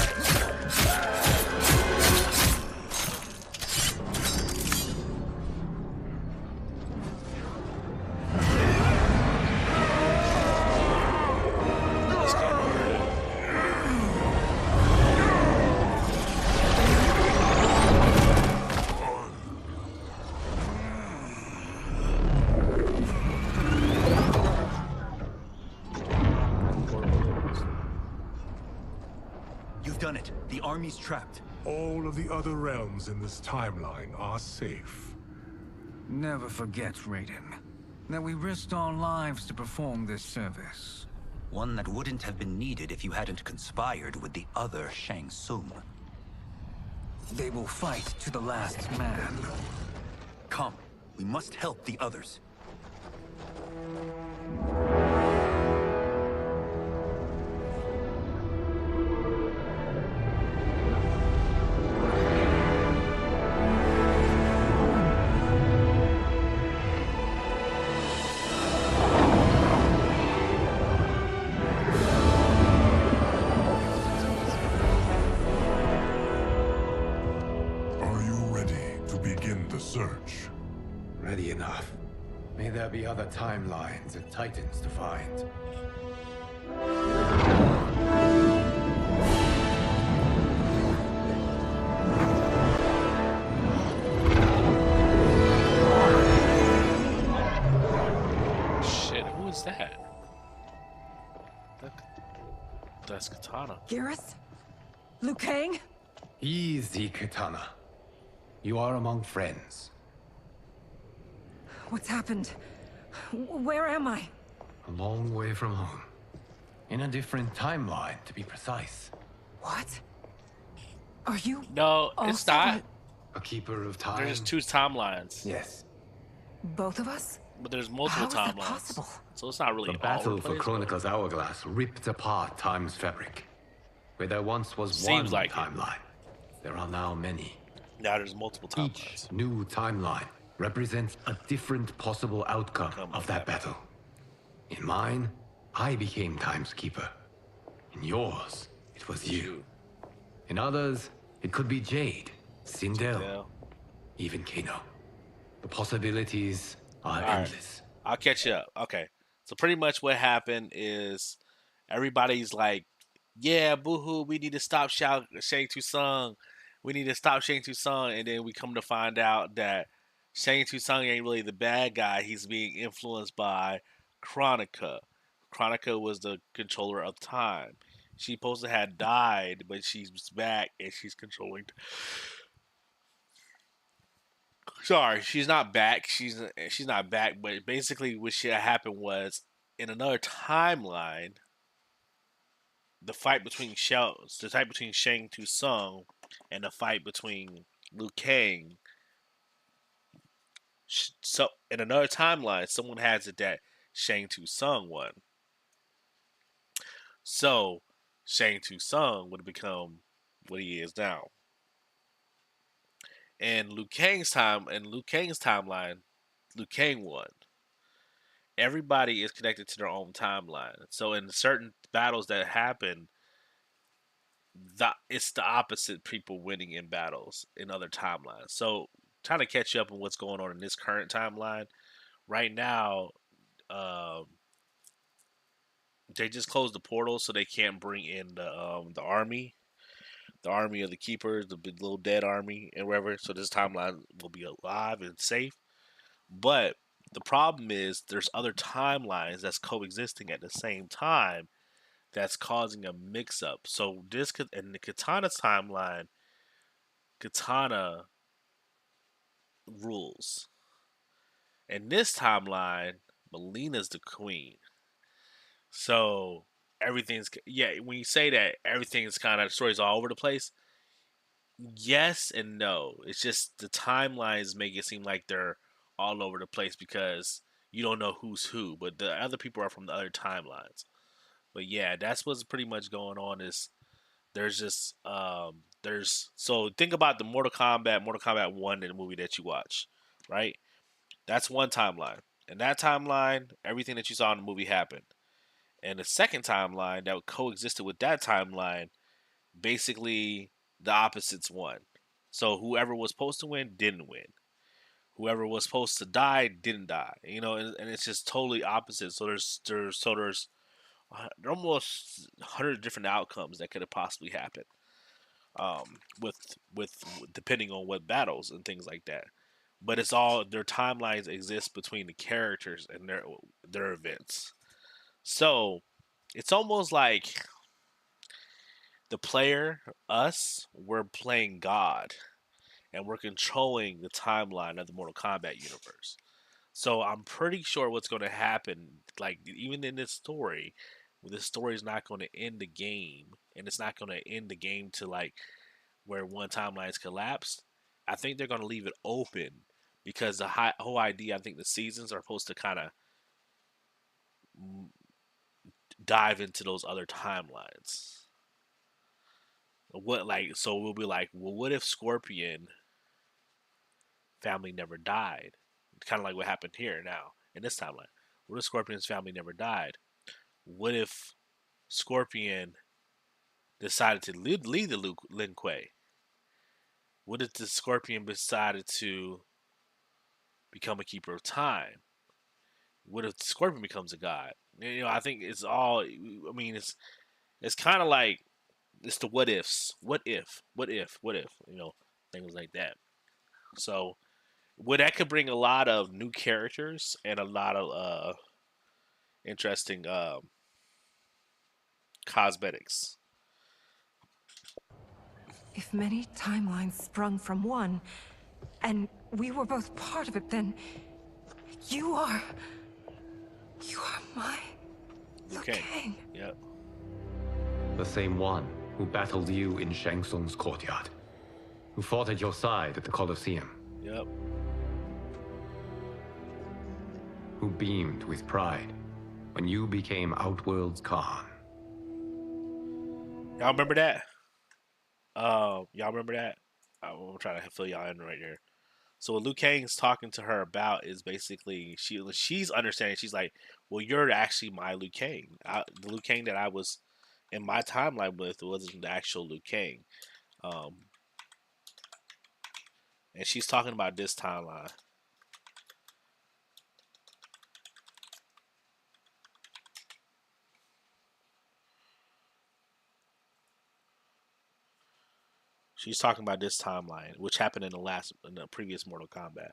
You've done it. The army's trapped. All of the other realms in this timeline are safe. Never forget, Raiden, that we risked our lives to perform this service. One that wouldn't have been needed if you hadn't conspired with the other Shang Tsung. They will fight to the last man. Come, we must help the others. Are you ready to begin the search? Ready enough. May there be other timelines and titans to find. Shit, who is that? That's Katana. Garrus? Liu Kang? Easy, Katana. You are among friends. What's happened? Where am I? A long way from home. In a different timeline, to be precise. What? Are you? No, it's not. A keeper of time? There's two timelines. Yes. Both of us? But there's multiple How is that timelines. possible? So it's not really The all battle over the for place, Chronica's Hourglass ripped apart time's fabric. Where there once was Seems one like it. timeline, there are now many. Now there's multiple timelines. Each new timeline represents a different possible outcome of that battle. In mine, I became Time's Keeper. In yours, it was you. In others, it could be Jade, Sindel, even Kano. The possibilities are endless. I'll catch you up. Okay. So pretty much what happened is everybody's like, yeah, boohoo, we need to stop Shang Tsung. We need to stop Shang Tsung. And then we come to find out that Shang Tsung ain't really the bad guy. He's being influenced by Chronica. Chronica was the controller of time. She supposed to have died, but she's back and she's controlling. Sorry, she's not back. She's not back. But basically, what should have happened was in another timeline, the fight between Shang Tsung and the fight between Liu Kang. So in another timeline, someone has it that Shang Tsung won. So Shang Tsung would have become what he is now. And Liu Kang's timeline, Liu Kang won. Everybody is connected to their own timeline. So in certain battles that happen, it's the opposite people winning in battles in other timelines. So trying to catch up on what's going on in this current timeline right now. They just closed the portal so they can't bring in the army, the army of the keepers, the big little dead army and whatever. So this timeline will be alive and safe. But the problem is there's other timelines that's coexisting at the same time that's causing a mix up. So this could in the Katana's timeline, Katana rules. In this timeline, Melina's the queen. So everything's when you say that everything's kind of stories all over the place, yes and no. It's just the timelines make it seem like they're all over the place because you don't know who's who, but the other people are from the other timelines. But yeah, that's what's pretty much going on. Is there's just there's so think about the Mortal Kombat 1 in the movie that you watch, right? That's one timeline. In that timeline, everything that you saw in the movie happened. And the second timeline that coexisted with that timeline, basically the opposites won. So whoever was supposed to win didn't win. Whoever was supposed to die didn't die. You know, and it's just totally opposite. So there's almost 100 different outcomes that could have possibly happened. With depending on what battles and things like that. But it's all their timelines exist between the characters and their events. So it's almost like the player, us, we're playing God and we're controlling the timeline of the Mortal Kombat universe. So I'm pretty sure what's going to happen, like even in this story, this story is not going to end the game, and it's not going to end the game to like where one timeline is collapsed. I think they're going to leave it open because the whole idea, I think the seasons are supposed to kind of dive into those other timelines. What like so we'll be like, well, what if Scorpion family never died? Kind of like what happened here now in this timeline. What if Scorpion's family never died? What if Scorpion decided to lead the Lin Kuei? What if the Scorpion decided to become a keeper of time? What if the Scorpion becomes a god? You know, I think it's all. I mean, it's kind of like it's the what ifs. What if? What if? What if? You know, things like that. So, well, that could bring a lot of new characters and a lot of interesting cosmetics. If many timelines sprung from one, and we were both part of it, then you are my Liu Kang. Yep. The same one who battled you in Shang Tsung's courtyard, who fought at your side at the Colosseum. Yep. Who beamed with pride when you became Outworld's Khan. Y'all remember that? Y'all remember that? I'm trying to fill y'all in right here. So what Liu Kang's talking to her about is basically she's understanding. She's like, well, you're actually my Liu Kang. The Liu Kang that I was in my timeline with wasn't the actual Liu Kang. And she's talking about this timeline. She's talking about this timeline, which happened in the previous Mortal Kombat.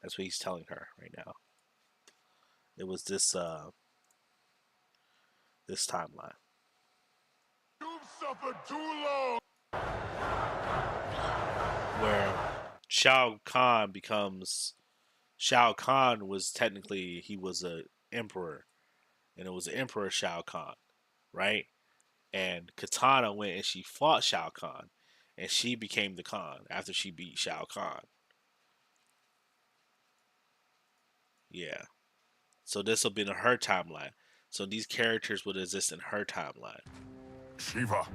That's what he's telling her right now. It was this timeline. suffered too long. Where Shao Kahn becomes Shao Kahn was technically he was a emperor, and it was Emperor Shao Kahn, right? And Katana went and she fought Shao Kahn, and she became the Khan after she beat Shao Kahn. Yeah. So this will be in her timeline. So these characters would exist in her timeline. Shiva,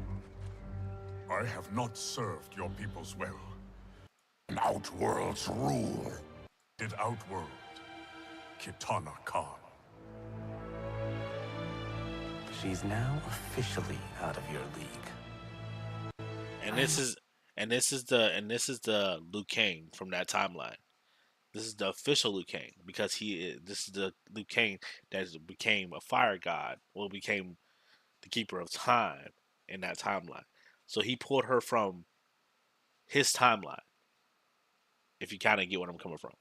I have not served your peoples well. An Outworld's rule. Did Outworld Kitana Khan. She's now officially out of your league. And this is the Liu Kang from that timeline. This is the official Liu Kang because this is the Liu Kang that became a fire god, well, became the keeper of time in that timeline. So he pulled her from his timeline. If you kind of get what I'm coming from.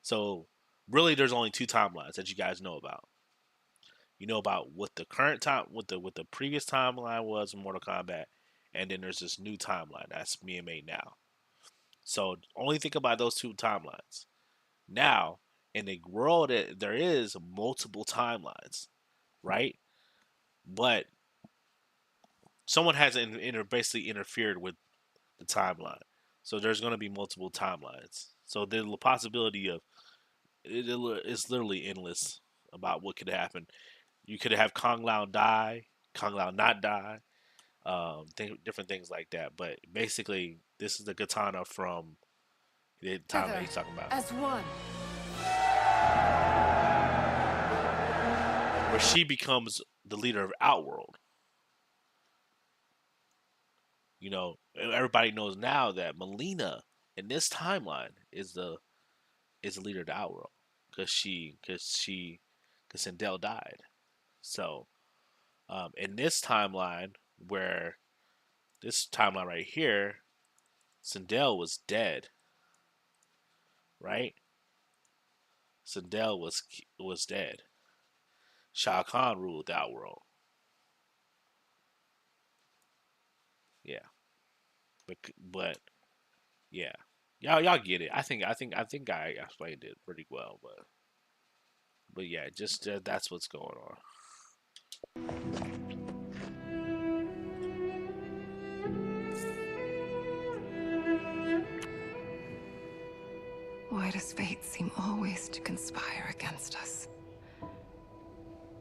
So really, there's only two timelines that you guys know about. You know about what the current time, what the previous timeline was in Mortal Kombat, and then there's this new timeline that's being made now. So only think about those two timelines. Now, in a world that there is multiple timelines, right? But someone has basically interfered with the timeline. So there's going to be multiple timelines. So the possibility of it's literally endless about what could happen. You could have Kung Lao die, Kung Lao not die, different things like that. But basically, this is the katana from the time that he's talking about. As one. Where she becomes the leader of Outworld. You know, everybody knows now that Melina in this timeline is the leader of the Outworld because Sindel died. So, in this timeline, where this timeline right here, Sindel was dead, right? Sindel was dead. Shao Kahn ruled the Outworld. Yeah, but yeah, y'all get it. I think I explained it pretty well, but yeah, just that's what's going on. Why does fate seem always to conspire against us?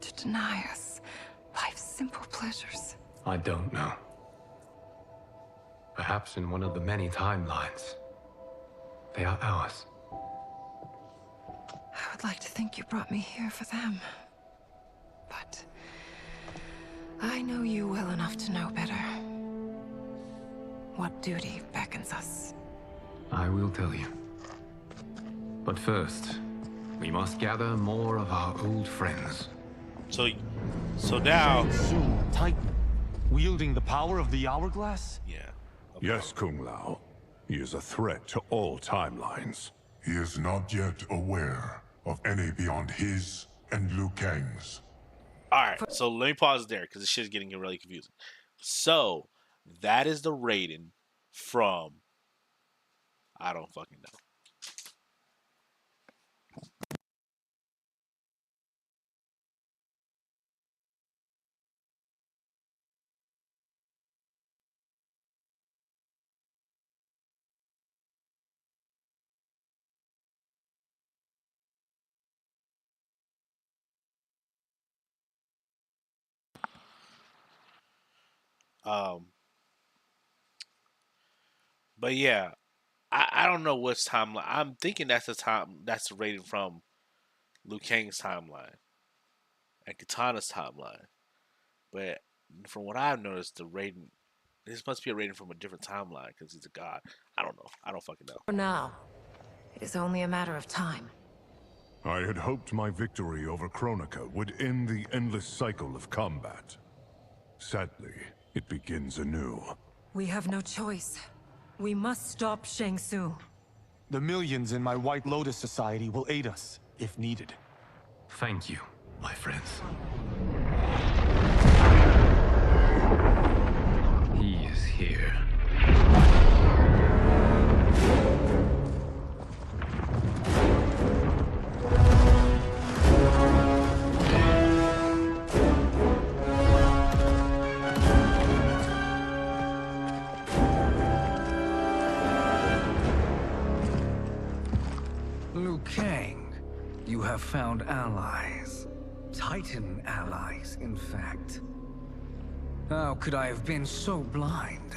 To deny us life's simple pleasures? I don't know. Perhaps in one of the many timelines, they are ours. I would like to think you brought me here for them. But I know you well enough to know better. What duty beckons us? I will tell you. But first, we must gather more of our old friends. So now... Soon, Titan, wielding the power of the hourglass? Yeah. Yes, Kung Lao. He is a threat to all timelines. He is not yet aware of any beyond his and Liu Kang's. Alright, so let me pause there because this shit is getting really confusing. So, that is the Raiden from... I don't fucking know. But yeah, I don't know which timeline. I'm thinking that's the rating from Liu Kang's timeline and Katana's timeline. But from what I've noticed, this must be a rating from a different timeline because he's a god. I don't know. I don't fucking know. For now, it is only a matter of time. I had hoped my victory over Kronika would end the endless cycle of combat. Sadly, it begins anew. We have no choice. We must stop Shang Tsung. The millions in my White Lotus Society will aid us, if needed. Thank you, my friends. have found allies. Titan allies, in fact. How could I have been so blind?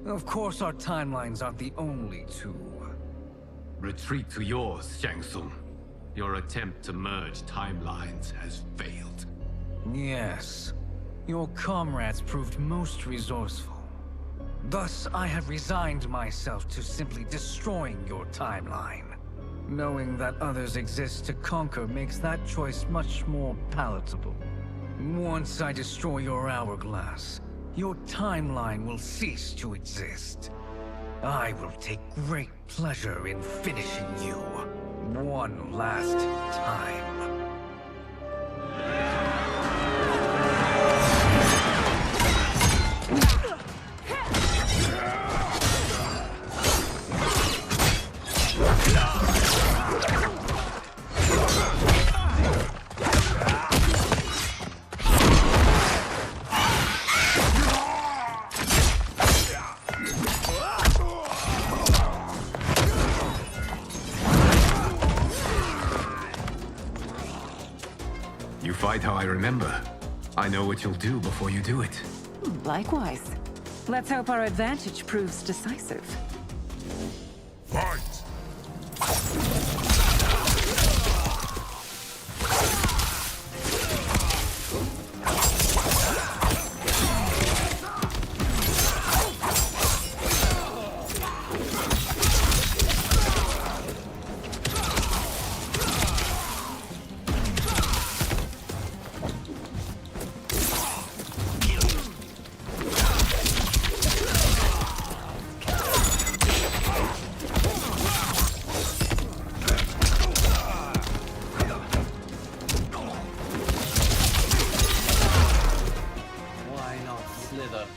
Of course, our timelines aren't the only two. Retreat to yours, Shang Tsung. Your attempt to merge timelines has failed. Yes. Your comrades proved most resourceful. Thus, I have resigned myself to simply destroying your timeline. Knowing that others exist to conquer makes that choice much more palatable. Once I destroy your hourglass, your timeline will cease to exist. I will take great pleasure in finishing you one last time. You fight how I remember. I know what you'll do before you do it. Likewise. Let's hope our advantage proves decisive. Fight!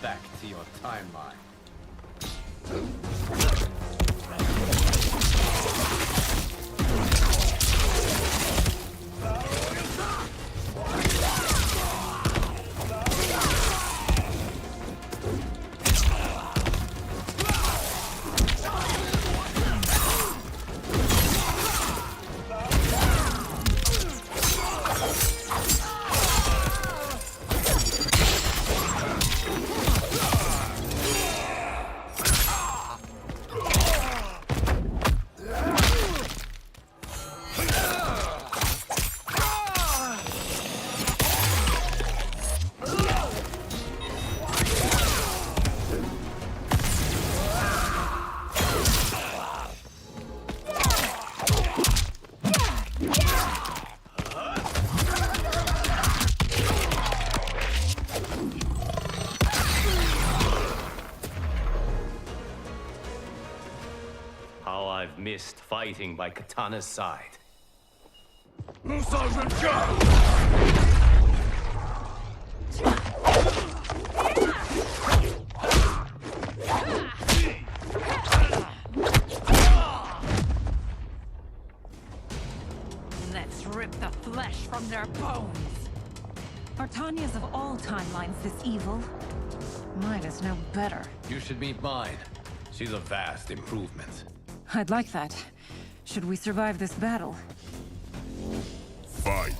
Back to your timeline. How I've missed fighting by Katana's side. Let's rip the flesh from their bones. Are Tanya's of all timelines this evil? Mine is no better. You should meet mine. She's a vast improvement. I'd like that. Should we survive this battle? Fight!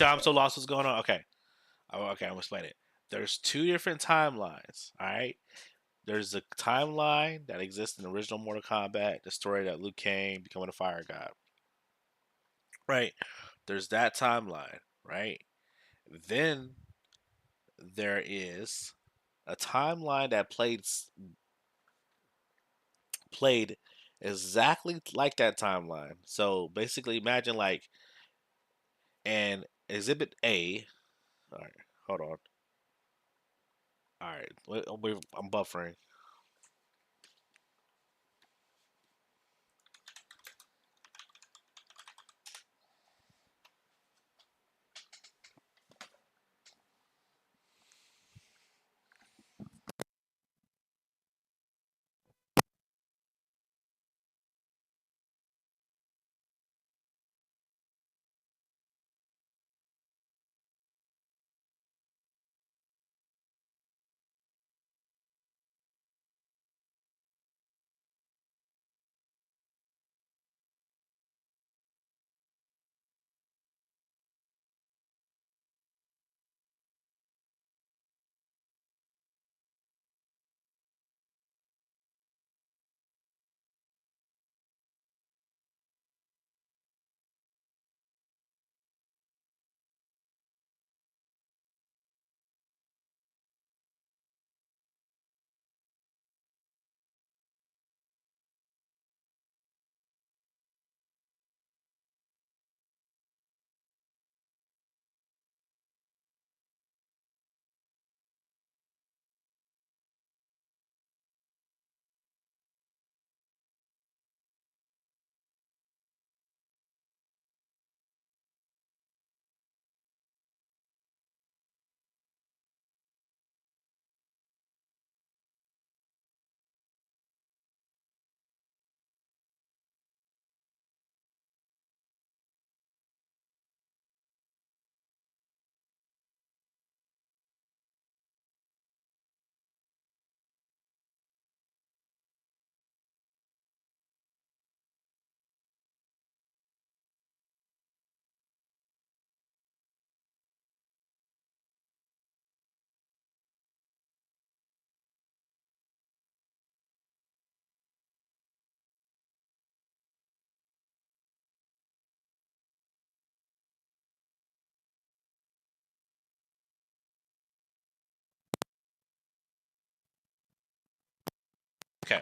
tell I'm so lost what's going on? Okay. Oh, okay, I'm gonna explain it. There's two different timelines, alright? There's the timeline that exists in the original Mortal Kombat, the story that Liu Kang becoming a fire god. Right? There's that timeline, right? Then there is a timeline that played exactly like that timeline. So basically imagine like an exhibit A. Alright, hold on. Alright, I'm buffering. Okay.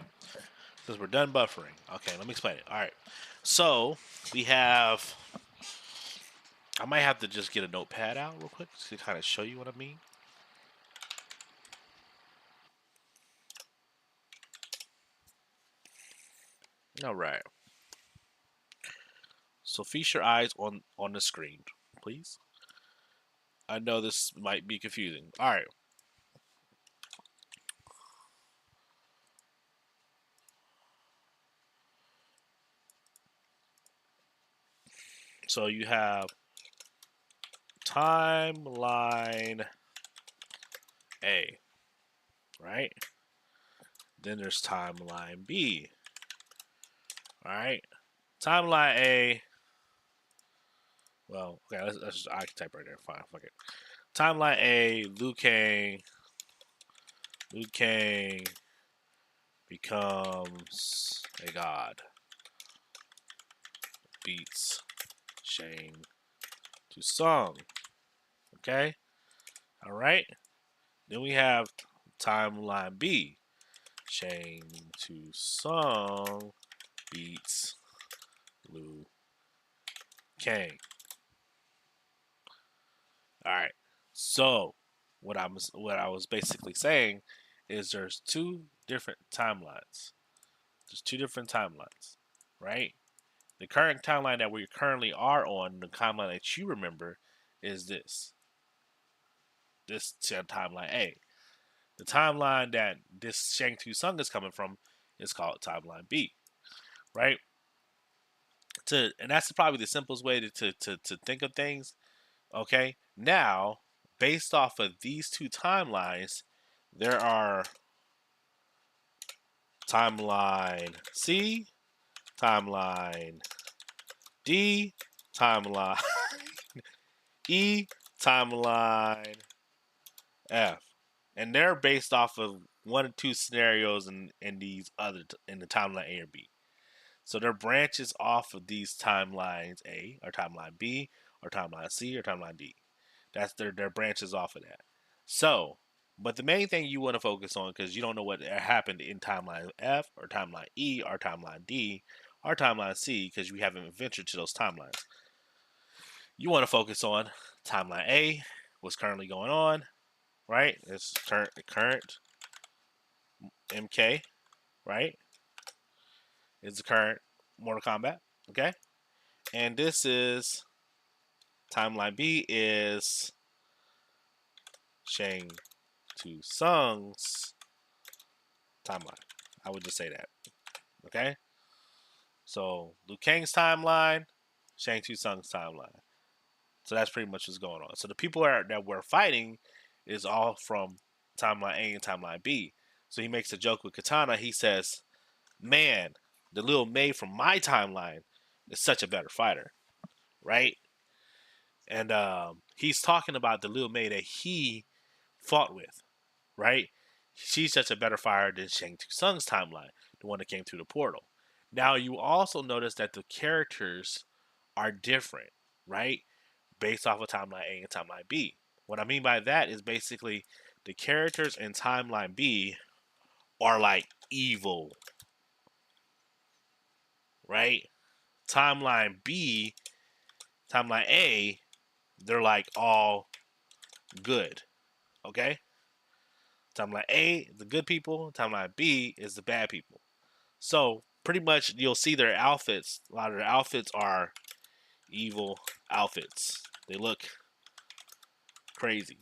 Because we're done buffering. Okay, let me explain it. Alright. So we have I might have to just get a notepad out real quick to kind of show you what I mean. All right. So feast your eyes on the screen, please. I know this might be confusing. All right. So you have timeline A, right? Then there's timeline B. All right. Timeline A. Well, okay, let's just, I can type right there. Fine, fuck it. Timeline A, Liu Kang becomes a god. Beats Shang Tsung. Okay? Alright? Then we have timeline B. Shang Tsung beats Liu Kang. Alright. So what I was basically saying is there's two different timelines. There's two different timelines, right? The current timeline that we currently are on, the timeline that you remember, is this. This timeline A. The timeline that this Shang Tsung is coming from is called timeline B, right? And that's probably the simplest way to think of things. Okay, now based off of these two timelines, there are timeline C, timeline D, timeline E, timeline F, and they're based off of one or two scenarios in these other in the timeline A or B. So they're branches off of these timelines A or timeline B or timeline C or timeline D. That's their branches off of that. So, but the main thing you want to focus on, because you don't know what happened in timeline F or timeline E or timeline D or timeline C, because you haven't ventured to those timelines. You want to focus on timeline A, what's currently going on, right? It's current MK, right? It's the current Mortal Kombat, okay? And this is timeline B is Shang Tsung's timeline. I would just say that, okay? So Liu Kang's timeline, Shang Tsung's timeline. So that's pretty much what's going on. So the people that we're fighting is all from timeline A and timeline B. So he makes a joke with Katana. He says, "Man, the little May from my timeline is such a better fighter," right? And he's talking about the little May that he fought with, right? She's such a better fighter than Shang Tsung's timeline, the one that came through the portal. Now you also notice that the characters are different, right? Based off of timeline A and timeline B. What I mean by that is basically the characters in timeline B are like evil, right? Timeline B, timeline A, they're like all good, okay? Timeline A, the good people. Timeline B is the bad people. So pretty much you'll see their outfits. A lot of their outfits are evil outfits. They look crazy,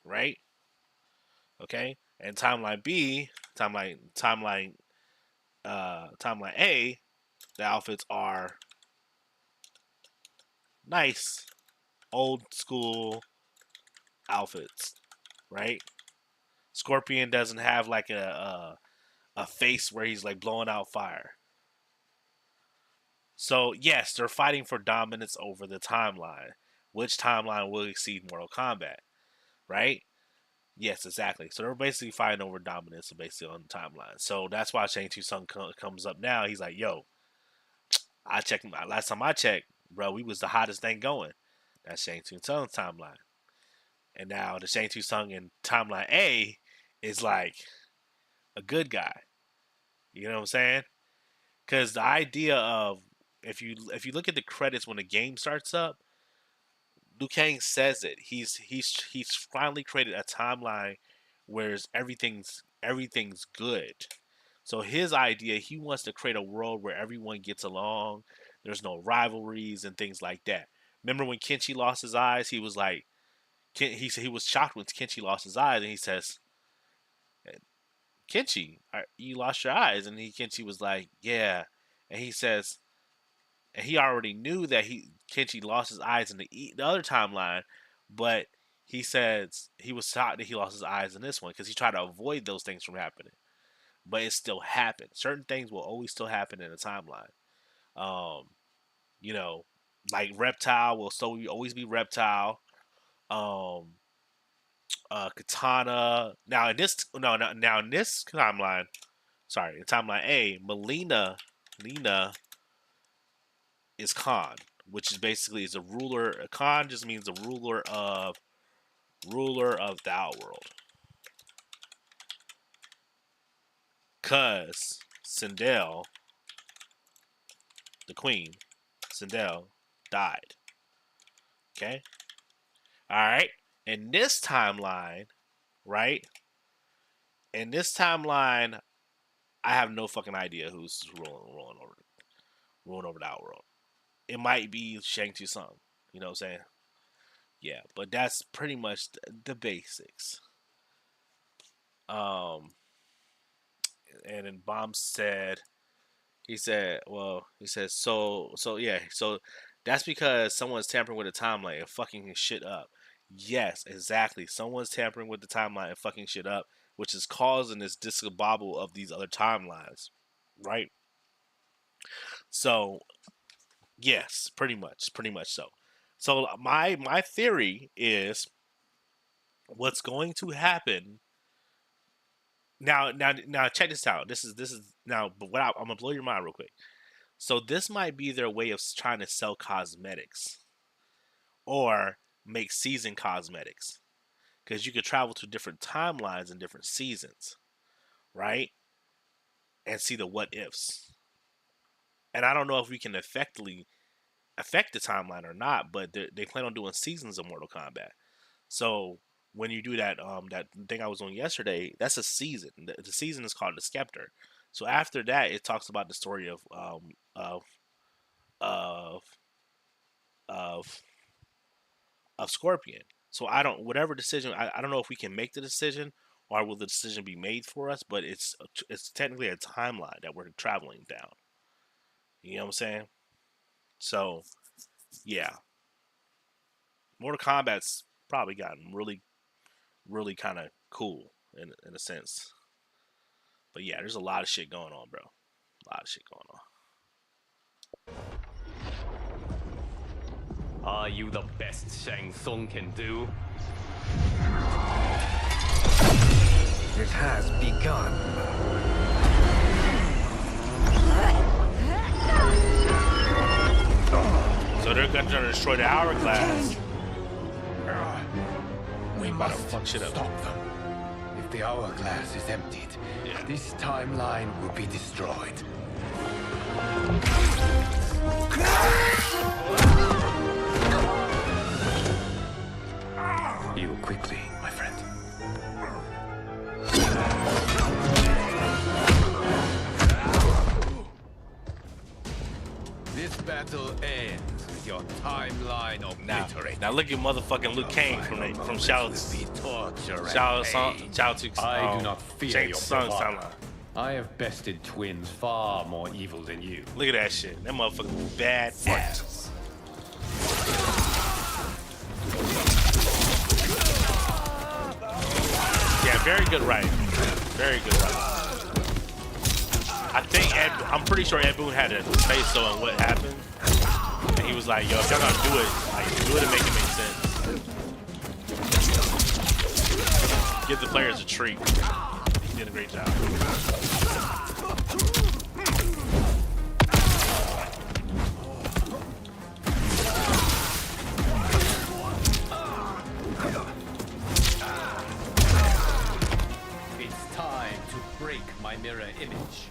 right? Okay, and timeline B, timeline A, the outfits are nice, old school outfits, right? Scorpion doesn't have like a face where he's like blowing out fire. So yes, they're fighting for dominance over the timeline. Which timeline will exceed Mortal Kombat, right? Yes, exactly. So they're basically fighting over dominance basically on the timeline. So that's why Shang Tsung comes up now. He's like, "Yo, I checked last time I checked, bro. We was the hottest thing going. That's Shang Tsung's timeline, and now the Shang Tsung in timeline A is like a good guy. You know what I'm saying? Because the idea of if you look at the credits when the game starts up, Liu Kang says it. He's finally created a timeline where everything's good. So his idea, he wants to create a world where everyone gets along. There's no rivalries and things like that. Remember when Kenshi lost his eyes? He was like, he said he was shocked when Kenshi lost his eyes, and he says, "Kenshi, you lost your eyes?" And Kenshi was like, "Yeah," and he says, and he already knew that Kenshi lost his eyes in the other timeline, but he says he was shocked that he lost his eyes in this one because he tried to avoid those things from happening, but it still happened. Certain things will always still happen in a timeline. Um, you know, like Reptile will always be Reptile. Um, Katana. Now in this now in this timeline, sorry, in timeline A, Lena is Khan, which is basically is a ruler. Khan just means a ruler of the outworld. Cause Sindel, the queen, Sindel, died. Okay? Alright? In this timeline, right? In this timeline, I have no fucking idea who's ruling over the outworld. It might be Shang Tsung. You know what I'm saying? Yeah, but that's pretty much the basics. And then Bomb said, he said, so that's because someone's tampering with the timeline and fucking shit up. Yes, exactly. Someone's tampering with the timeline and fucking shit up, which is causing this discobobble of these other timelines, right? So, yes, pretty much so. So my theory is what's going to happen now. Check this out. This is now, but I'm gonna blow your mind real quick. So this might be their way of trying to sell cosmetics or make season cosmetics, because you could travel to different timelines and different seasons, right? And see the what ifs. And I don't know if we can effectively affect the timeline or not, but they plan on doing seasons of Mortal Kombat. So when you do that thing I was on yesterday, that's a season. The season is called the Scepter. So after that, it talks about the story of of of Scorpion. So I don't whatever decision I don't know if we can make the decision or will the decision be made for us, but it's technically a timeline that we're traveling down. You know what I'm saying? So yeah, Mortal Kombat's probably gotten really kind of cool in a sense. But yeah, there's a lot of shit going on, bro. A lot of shit going on. Are you the best Shang Tsung can do? It has begun. So they're gonna destroy the hourglass. We about to must fuck shit up. stop them. If the hourglass is emptied, this timeline will be destroyed. Heal quickly, my friend. This battle ends with your timeline obliterated. Now look at motherfucking Liu Kang from Shao Tsung. I do not fear Shang your Tsung's bravado. timeline. I have bested twins far more evil than you. Look at that shit. That motherfucker bad ass. Yeah, very good writing. Very good writing. I think I'm pretty sure Ed Boon had a say so on what happened, and he was like, "Yo, if y'all gonna do it, like do it and make it make sense. Give the players a treat." He did a great job. It's time to break my mirror image.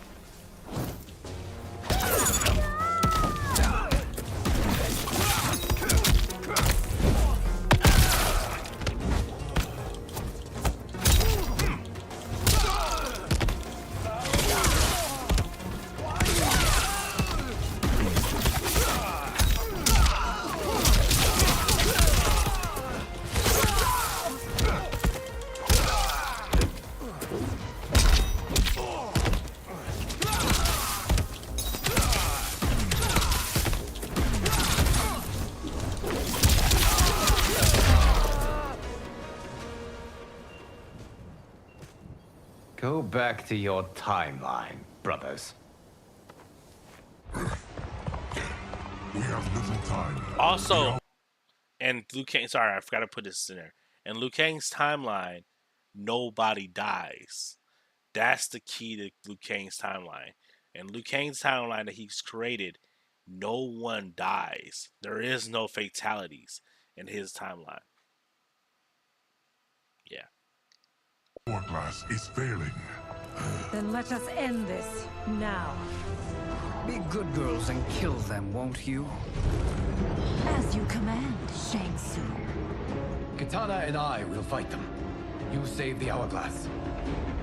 Go back to your timeline, brothers. We have little time. Also, and Liu Kang, sorry, I forgot to put this in there. In Liu Kang's timeline, nobody dies. That's the key to Liu Kang's timeline. And Liu Kang's timeline that he's created, no one dies. There is no fatalities in his timeline. Yeah. Hourglass is failing. Then let us end this now. Be good girls and kill them, won't you? As you command, Shang Tsung. Katana and I will fight them. You save the hourglass.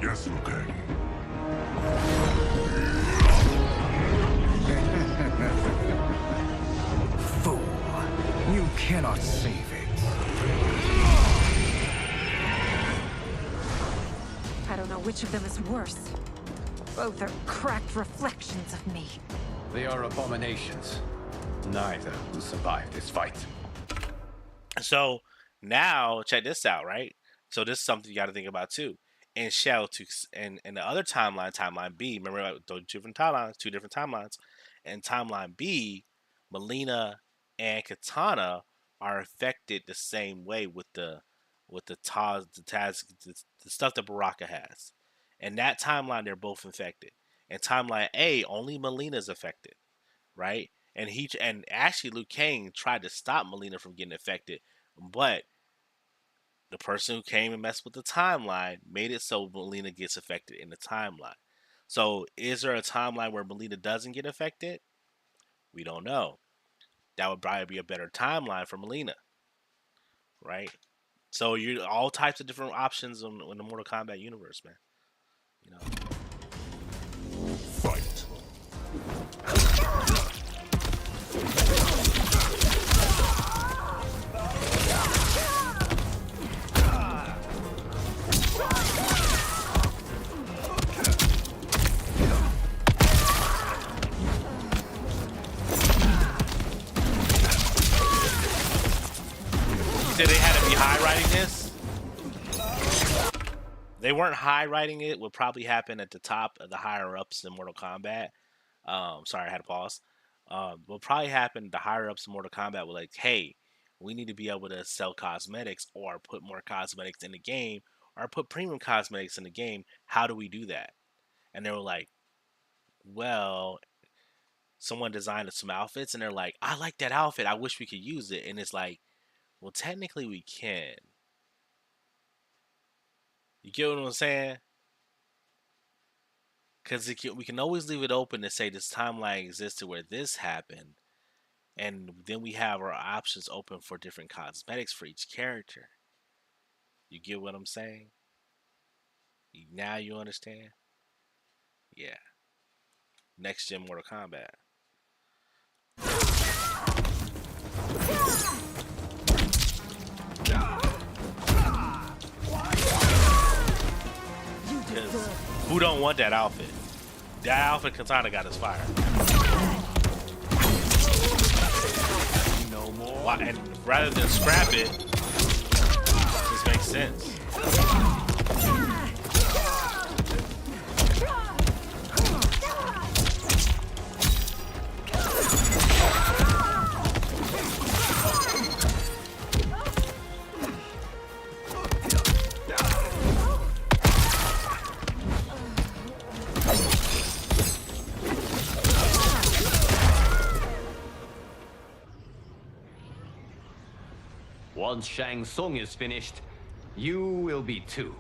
Yes, Liu Kang. Fool. You cannot save it. I don't know which of them is worse. Both are cracked reflections of me. They are abominations. Neither will survive this fight. So now check this out, right? So this is something you got to think about too. And and the other timeline, timeline B, remember those two different timelines. And timeline B, Melina and Katana are affected the same way with the stuff that Baraka has. In that timeline, they're both infected. In timeline A, only Melina's affected, right? And actually Liu Kang tried to stop Melina from getting affected, but the person who came and messed with the timeline made it so Melina gets affected in the timeline. So is there a timeline where Melina doesn't get affected? We don't know. That would probably be a better timeline for Melina, right? So you all types of different options in the Mortal Kombat universe, man. You know. Fight. You said they had to be high writing this? They weren't high writing it. Would probably happen at the top of the higher ups in Mortal Kombat. Sorry, I had to pause. Will probably happen. The higher ups in Mortal Kombat were like, "Hey, we need to be able to sell cosmetics or put more cosmetics in the game or put premium cosmetics in the game. How do we do that?" And they were like, "Well, someone designed some outfits, and they're like, I like that outfit. I wish we could use it." And it's like, well, technically we can. You get what I'm saying? Because we can always leave it open to say this timeline existed where this happened. And then we have our options open for different cosmetics for each character. You get what I'm saying? Now you understand? Yeah. Next gen Mortal Kombat. Who don't want that outfit? That outfit Katana got us fired. No more. Why, and rather than scrap it, this makes sense. Once Shang Tsung is finished, you will be too.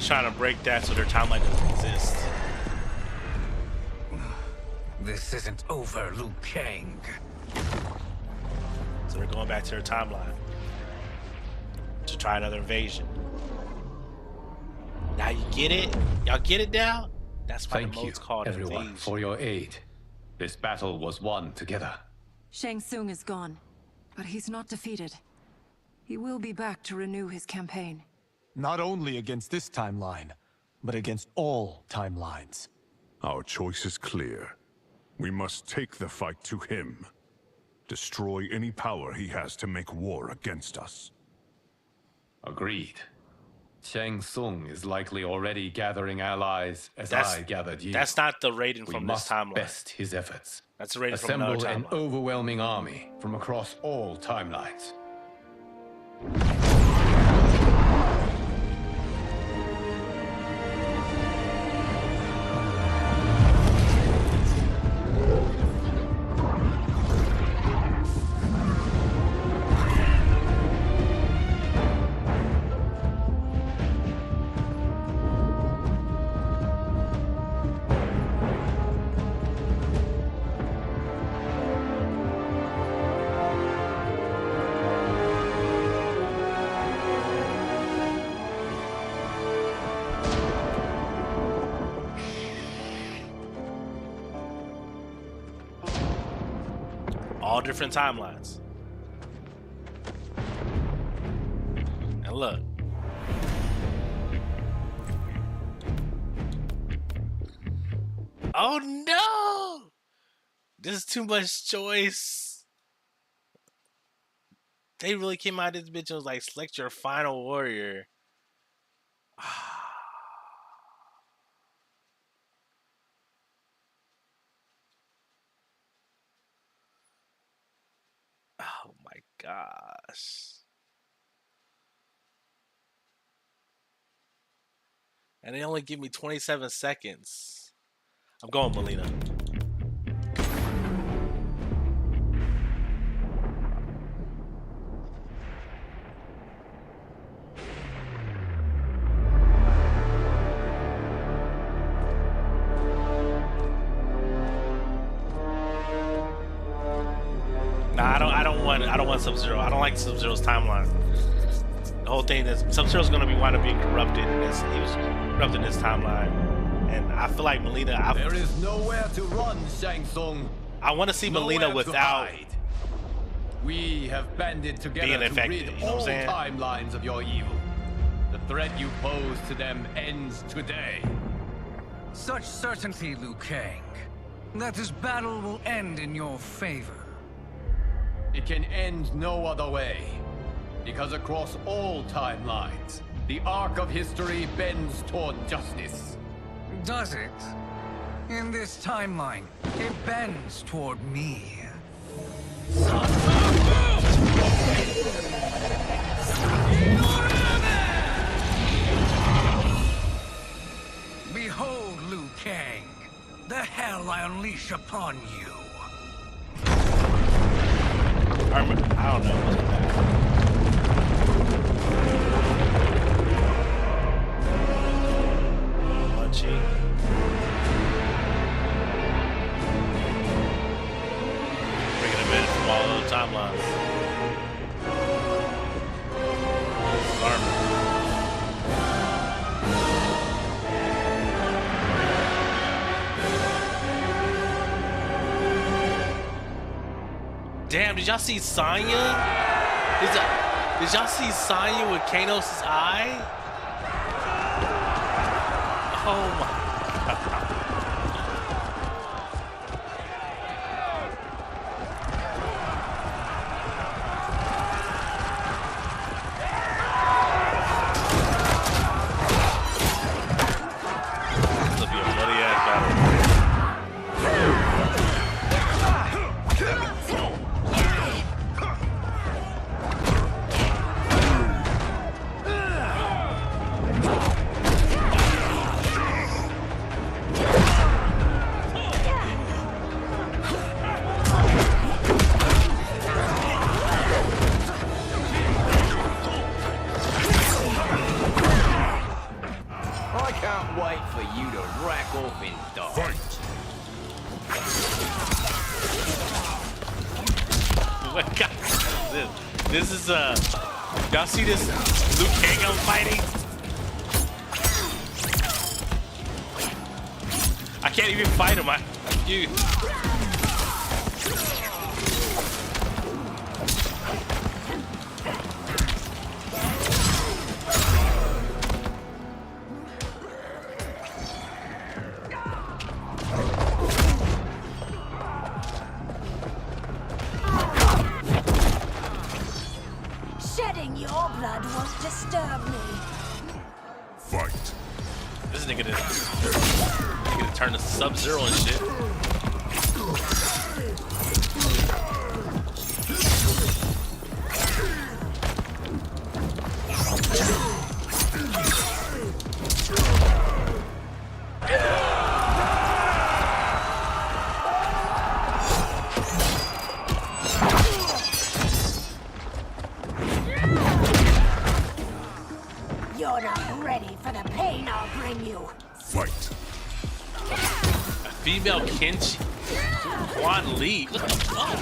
Trying to break that so their timeline doesn't exist. This isn't over, Liu Kang. So they're going back to their timeline to try another invasion. Now you get it? Y'all get it now? That's why the mode's called everyone, invasion. for your aid. This battle was won together. Shang Tsung is gone, but he's not defeated. He will be back to renew his campaign. Not only against this timeline, but against all timelines. Our choice is clear. We must take the fight to him. Destroy any power he has to make war against us. Agreed. Shang Tsung is likely already gathering allies as I gathered you. That's not the rating from this must timeline. best his efforts. That's the rating from Assemble another an timeline. overwhelming army from across all timelines. All different timelines. And look. Oh no! This is too much choice. They really came out of this bitch and was like, select your final warrior. Oh my gosh. And they only give me 27 seconds. I'm going Melina. Nah, I don't want Sub-Zero. I don't like Sub-Zero's timeline. The whole thing is Sub-Zero's gonna be wind up being corrupted in this. He was corrupted in this timeline, and I feel like Melina. There is nowhere to run, Shang Tsung. I want to see Melina without. We have banded together being to infected, rid you know all what I'm saying? timelines of your evil. The threat you pose to them ends today. Such certainty, Liu Kang, that this battle will end in your favor. It can end no other way. Because across all timelines, the arc of history bends toward justice. Does it? In this timeline, it bends toward me. Behold, Liu Kang, the hell I unleash upon you. I don't know. Munchie. Bringing him in from all other timelines. Armor. Damn, did y'all see Sanya? Did y'all see Sanya with Kanos' eye? Oh my god. This will be a bloody ass battle. I can't wait for you to rack off and die. Oh my god. This is y'all see this Liu Kang I'm fighting? I can't even fight him. I'm confused. Shedding your blood won't disturb me. Fight. This nigga to turn to Sub-Zero and shit. You're not ready for the pain I'll bring you. Fight. A female Kenshi. Quan Lee. What the fuck?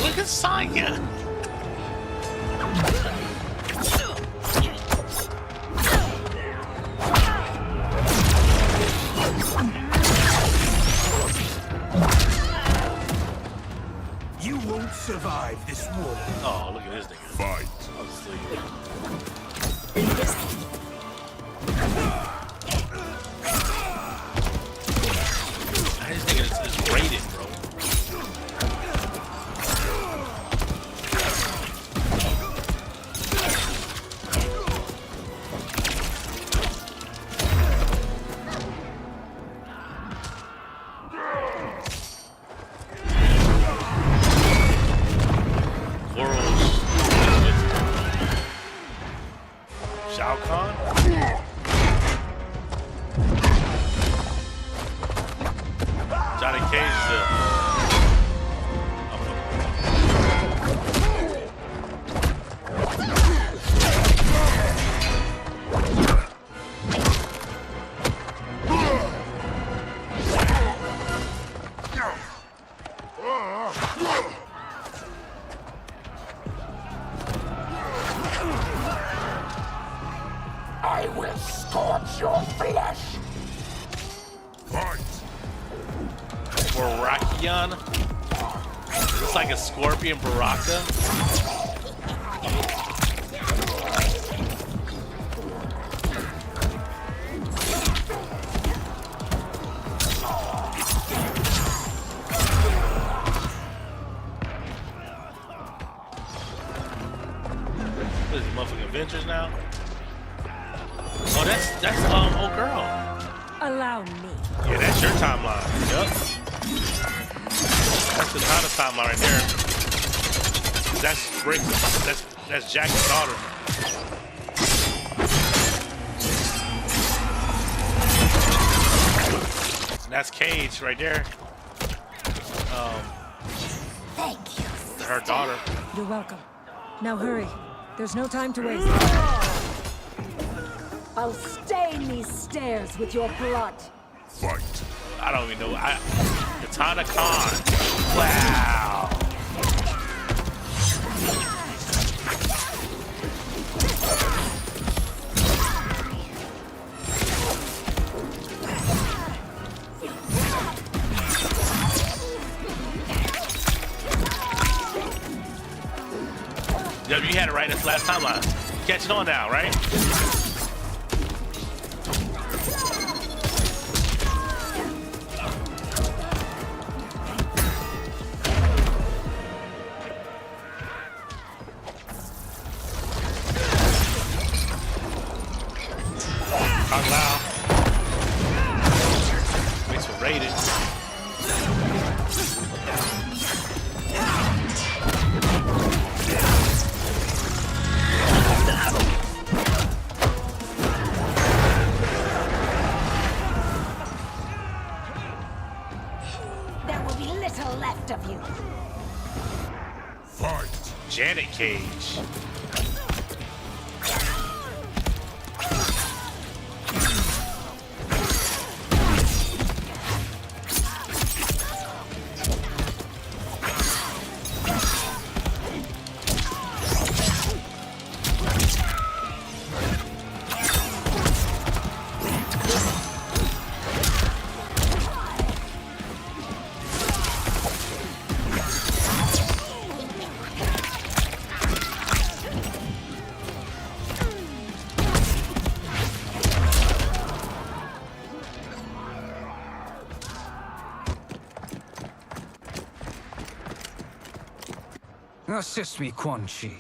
Look at Sanya. Oh, look at this nigga. Fight. I'm asleep. This nigga is rated, bro. Shao Kahn? Johnny Cage still. I will scorch your flesh. Barakion? Is this like a scorpion Baraka? What is it, motherfucking Avengers now? Oh, that's old girl. Allow me. Yeah, that's your timeline. Yup. That's the kind of timeline right there. That's Rick. That's Jack's daughter. And that's Cage right there. Thank you. Her daughter. You're welcome. Now hurry. There's no time to waste. I'll stain these stairs with your blood. Fight. I don't even know. Katana Khan. Wow. Yeah, you had it right this last timeline. Catch it on now, right? Talk loud. Makes for rated. There will be little left of you. Fight. Janet Cage. Assist me, Quan Chi.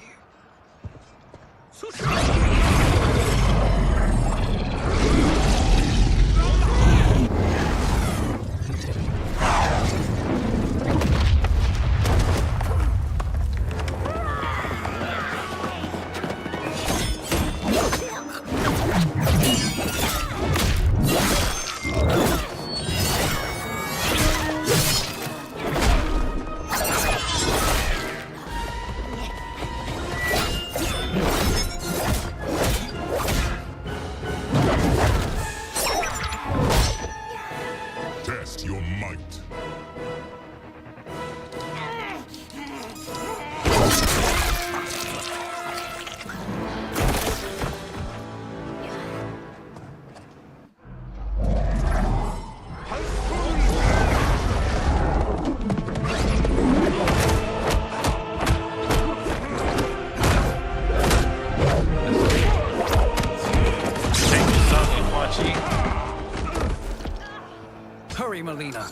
hurry, Melina.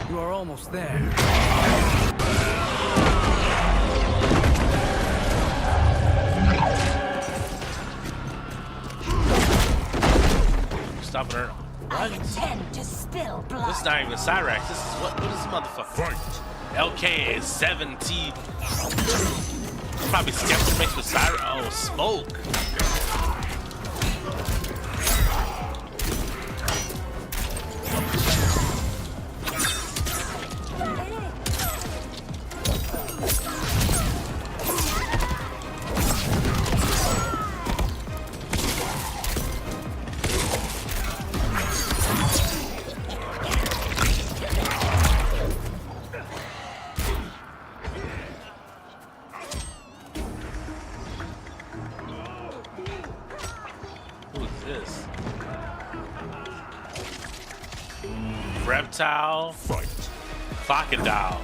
You are almost there. Stopping her. I intend to spill blood. This is not even Cyrax. This is what is this motherfucker? LK is 70. Probably Skeptic mixed with Cyrax. Oh, smoke. Reptile. Fight. Crocodile.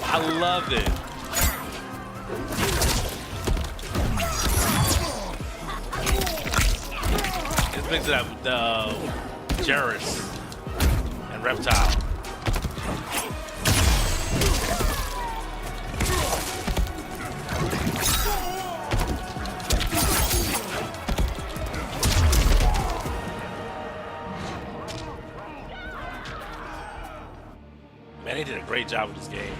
I love it. It's mixed up with Jerris and Reptile. Man, they did a great job with this game.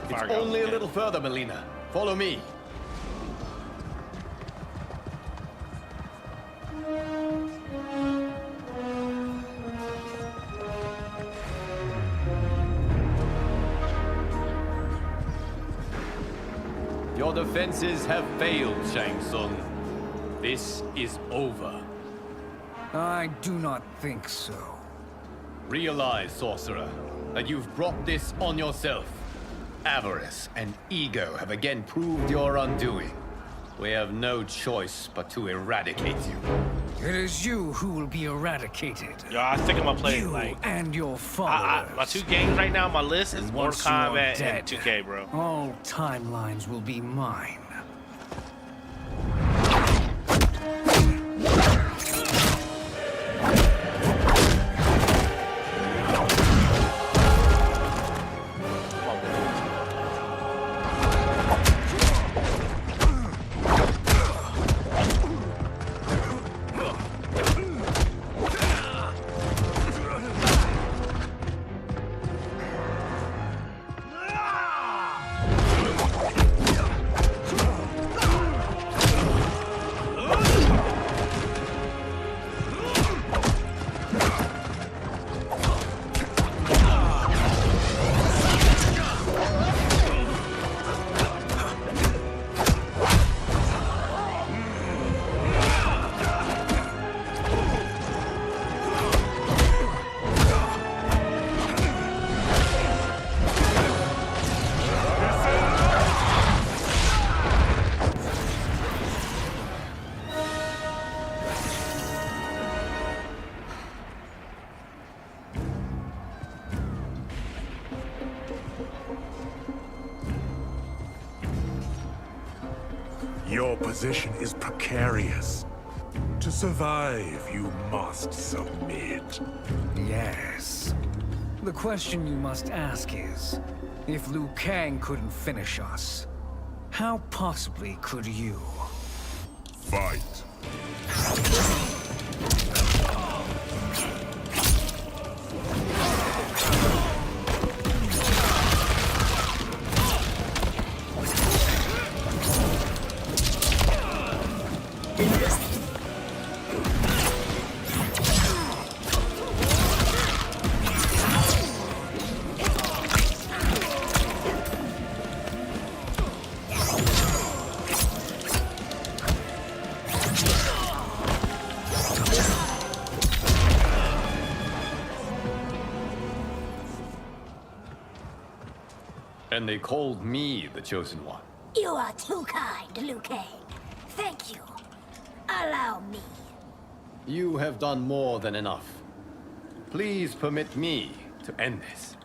It's only a little further, Melina. Follow me. Your defenses have failed, Shang Tsung. This is over. I do not think so. Realize, sorcerer, that you've brought this on yourself. Avarice and ego have again proved your undoing. We have no choice but to eradicate you. It is you who will be eradicated. Yo, I think I'm gonna play you like and your followers. my 2 games right now on my list is And Mortal once you are Kombat dead, and 2K, bro. All timelines will be mine. Your position is precarious. To survive, you must submit. Yes. The question you must ask is, if Liu Kang couldn't finish us, how possibly could you? Fight. And they called me the Chosen One. You are too kind, Liu Kang. Thank you. Allow me. You have done more than enough. Please permit me to end this.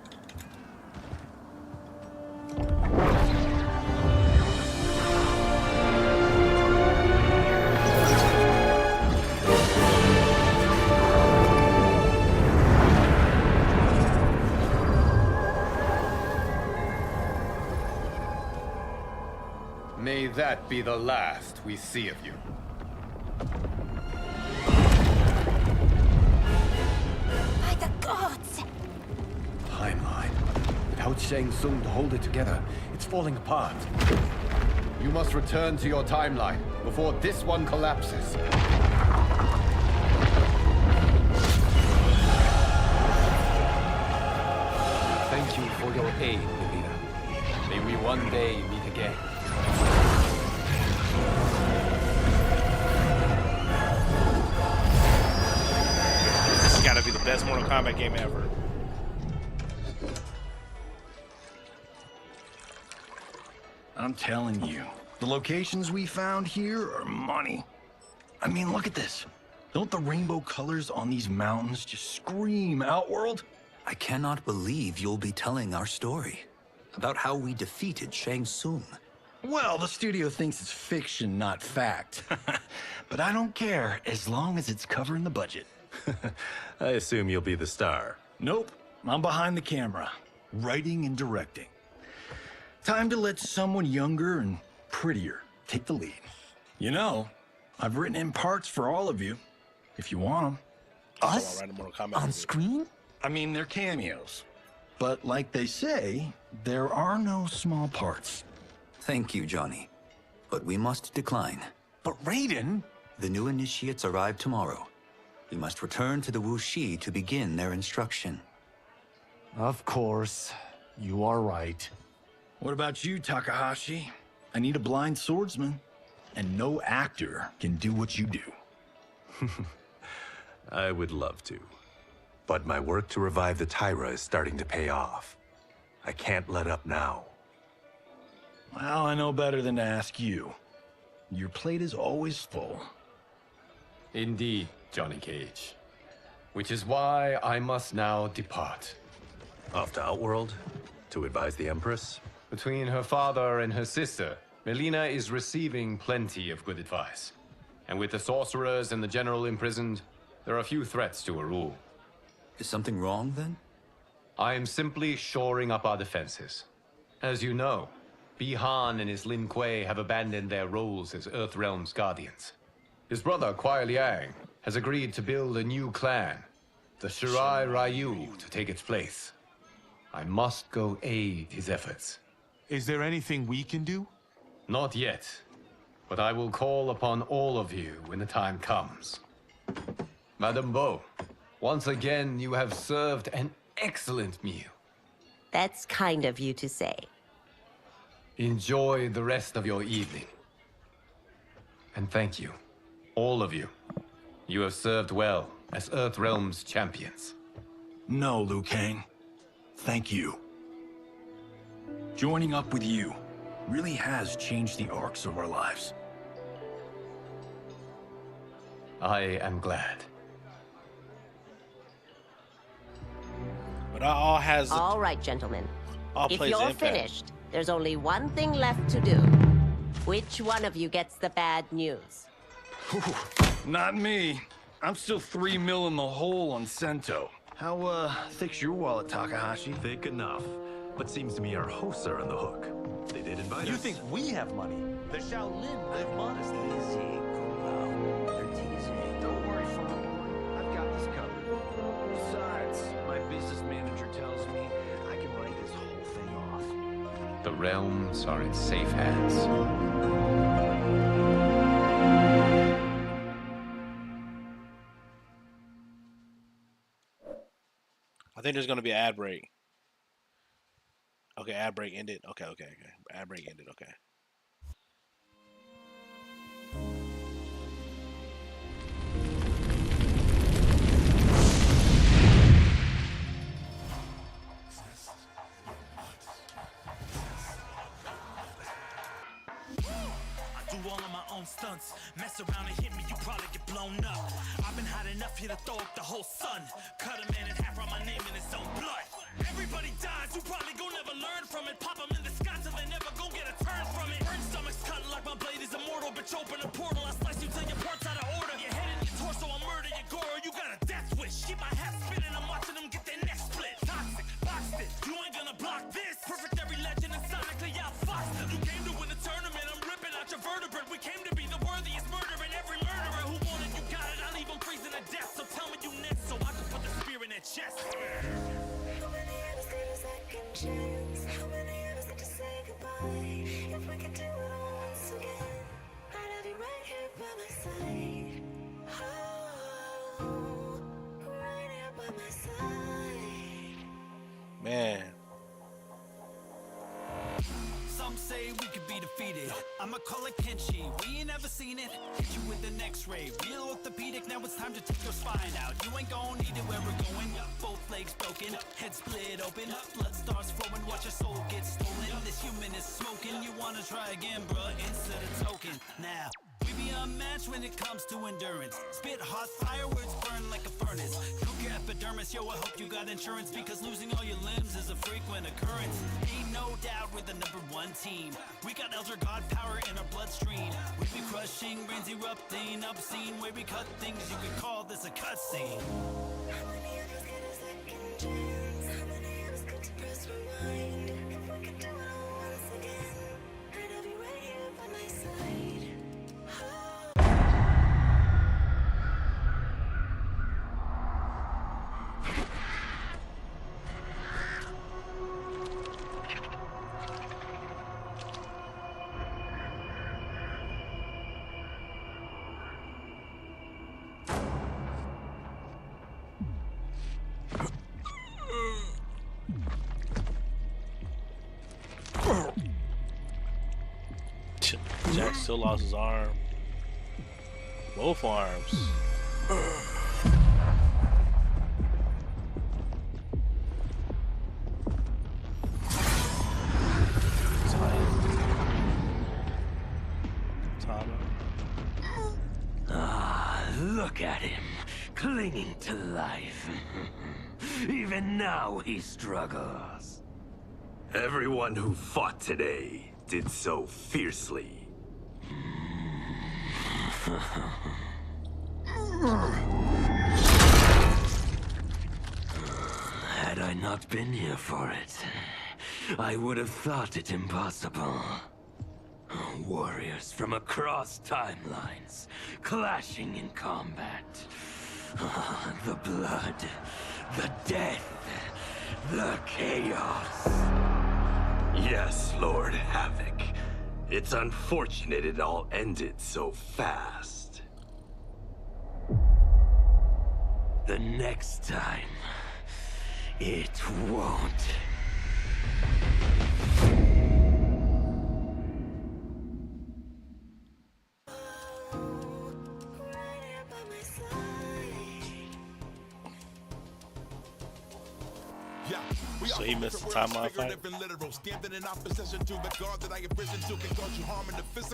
May that be the last we see of you. By the gods! Timeline. Without Shang Tsung to hold it together, it's falling apart. You must return to your timeline before this one collapses. Thank you for your aid, Melina. May we one day meet again. This has got to be the best Mortal Kombat game ever. I'm telling you, the locations we found here are money. I mean, look at this. Don't the rainbow colors on these mountains just scream Outworld? I cannot believe you'll be telling our story about how we defeated Shang Tsung. Well, the studio thinks it's fiction, not fact. But I don't care, as long as it's covering the budget. I assume you'll be the star. Nope, I'm behind the camera, writing and directing. Time to let someone younger and prettier take the lead. You know, I've written in parts for all of you, if you want them. Us? On screen? I mean, they're cameos. But like they say, there are no small parts. Thank you, Johnny. But we must decline. But Raiden? The new initiates arrive tomorrow. We must return to the Wuxi to begin their instruction. Of course. You are right. What about you, Takahashi? I need a blind swordsman. And no actor can do what you do. I would love to. But my work to revive the Tyra is starting to pay off. I can't let up now. Well, I know better than to ask you. Your plate is always full. Indeed, Johnny Cage. Which is why I must now depart. Off to Outworld? To advise the Empress? Between her father and her sister, Melina is receiving plenty of good advice. And with the sorcerers and the general imprisoned, there are few threats to her rule. Is something wrong, then? I am simply shoring up our defenses. As you know, Bi-Han and his Lin Kuei have abandoned their roles as Earthrealm's guardians. His brother, Kuai Liang, has agreed to build a new clan, the Shirai Ryu, to take its place. I must go aid his efforts. Is there anything we can do? Not yet, but I will call upon all of you when the time comes. Madame Bo, once again you have served an excellent meal. That's kind of you to say. Enjoy the rest of your evening. And thank you, all of you. You have served well as Earthrealm's champions. No, Liu Kang. Thank you. Joining up with you really has changed the arcs of our lives. I am glad. But all has. All right, gentlemen. All if plays you're impact. finished, there's only one thing left to do. Which one of you gets the bad news? Not me. I'm still 3 mil in the hole on Sento. How, thick's your wallet, Takahashi? Thick enough. But seems to me our hosts are on the hook. They did invite You us. think we have money? The Shaolin live modestly. They're teasing. Don't worry, Father. I've got this covered. Besides, my business manager tells me I can write this whole thing off. The realms are in safe hands. I think there's gonna be an ad break. Okay, ad break ended. Okay. Ad break ended. Okay. Do all of my own stunts. Mess around and hit me, you probably get blown up. I've been hot enough here to throw up the whole sun. Cut a man in half, write my name in his own blood. Everybody dies, you probably gon' never learn from it. Pop them in the sky till they never gon' get a turn from it. Burn stomachs cut like my blade is immortal. Bitch, open a portal, I slice you till your parts out of order. Your head and your torso, I murder your gore. You got a death wish. Keep my hat spinning, I'm watching them get their necks split. Toxic, boxed it, you ain't gonna block this. Perfect every legend and sonically outfoxed it. You came to win the tournament, I'm ripping. came to be the worthiest murderer, and every murderer who wanted you got it. I'll leave them freezing to death. So tell me you next, so I can put the spear in their chest. How many of us need a second chance? How many of us need to say goodbye? If we could do it all once again, I'd have you right here by my side. Oh, right here by my side. Man. Some say we could be defeated. I'ma call it Kenshi. We ain't ever seen it. Hit you with an X-ray. Real orthopedic. Now it's time to take your spine out. You ain't gon' need it where we're going. Both legs broken, head split open. Blood starts flowing. Watch your soul get stolen. This human is smoking. You wanna try again, bruh? Instead of token. Now. We be unmatched when it comes to endurance. Spit hot fire, words burn like a furnace. Cook your epidermis, yo, I hope you got insurance, because losing all your limbs is a frequent occurrence. Ain't no doubt we're the #1 team. We got Elder God power in our bloodstream. We be crushing, brains erupting, obscene. Way we cut things, you could call this a cutscene. How many of us get a second chance? How many of us get to press rewind? If we could do it all once again, I'd have you right here by my side. Jack still lost his arm. Both arms. Look at him, clinging to life. Even now he struggles. Everyone who fought today did so fiercely. Had I not been here for it, I would have thought it impossible. Warriors from across timelines, clashing in combat. The blood, the death, the chaos. Yes, Lord Havoc. It's unfortunate it all ended so fast. The next time, it won't. So he missed the timeline fight.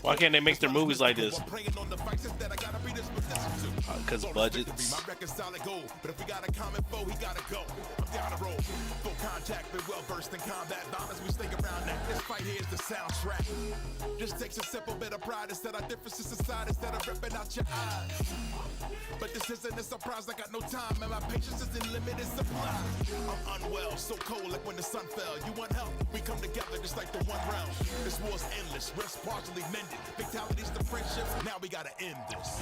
Why can't they make their movies like this? Because budgets. But if we got a common foe, he gotta go. I'm down the road. Full contact, but well versed in combat violence. We stay around that. This fight here is the soundtrack. Just takes a simple bit of pride instead of differences aside, instead of ripping out your eyes. But this isn't a surprise. I got no time, and my patience is in limited supply. I'm unwell, so cold like when the sun fell. You want help? We come together just like the one round. This war's endless, rest partially mended. Fatalities to friendship. Now we gotta end this.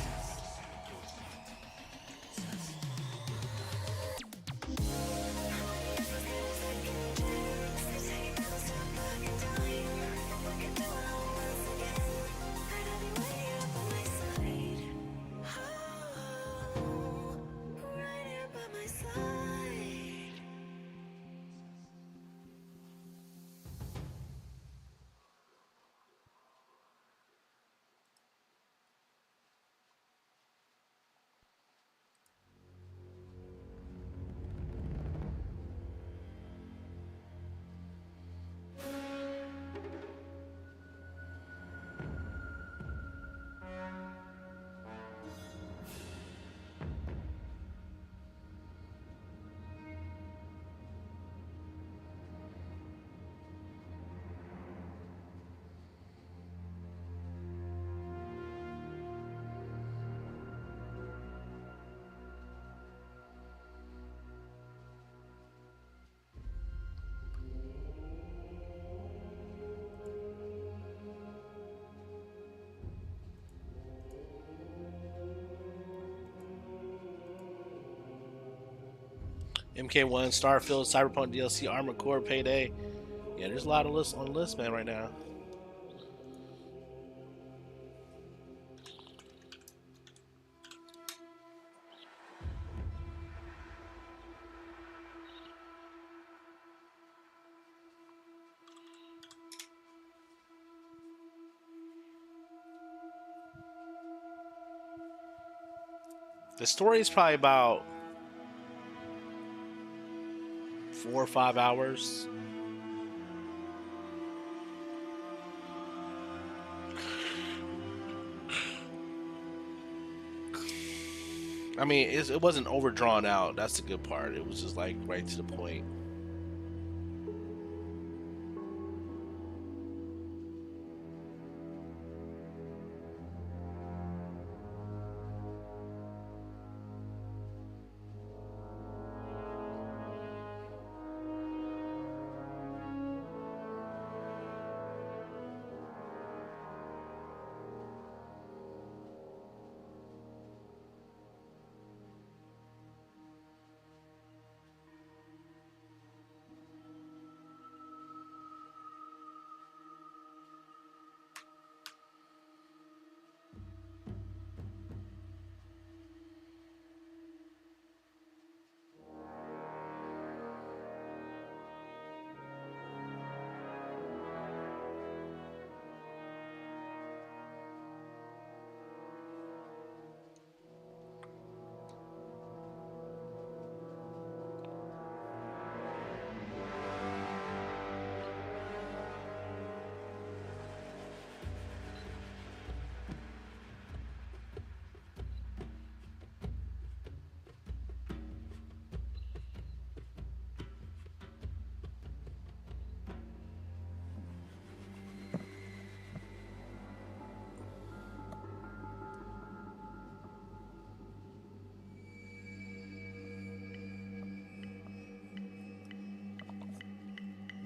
MK1, Starfield, Cyberpunk DLC, Armored Core, Payday. Yeah, there's a lot of lists on the list, man, right now. The story is probably about 4 or 5 hours. I mean, it wasn't overdrawn out. That's the good part. It was just like right to the point.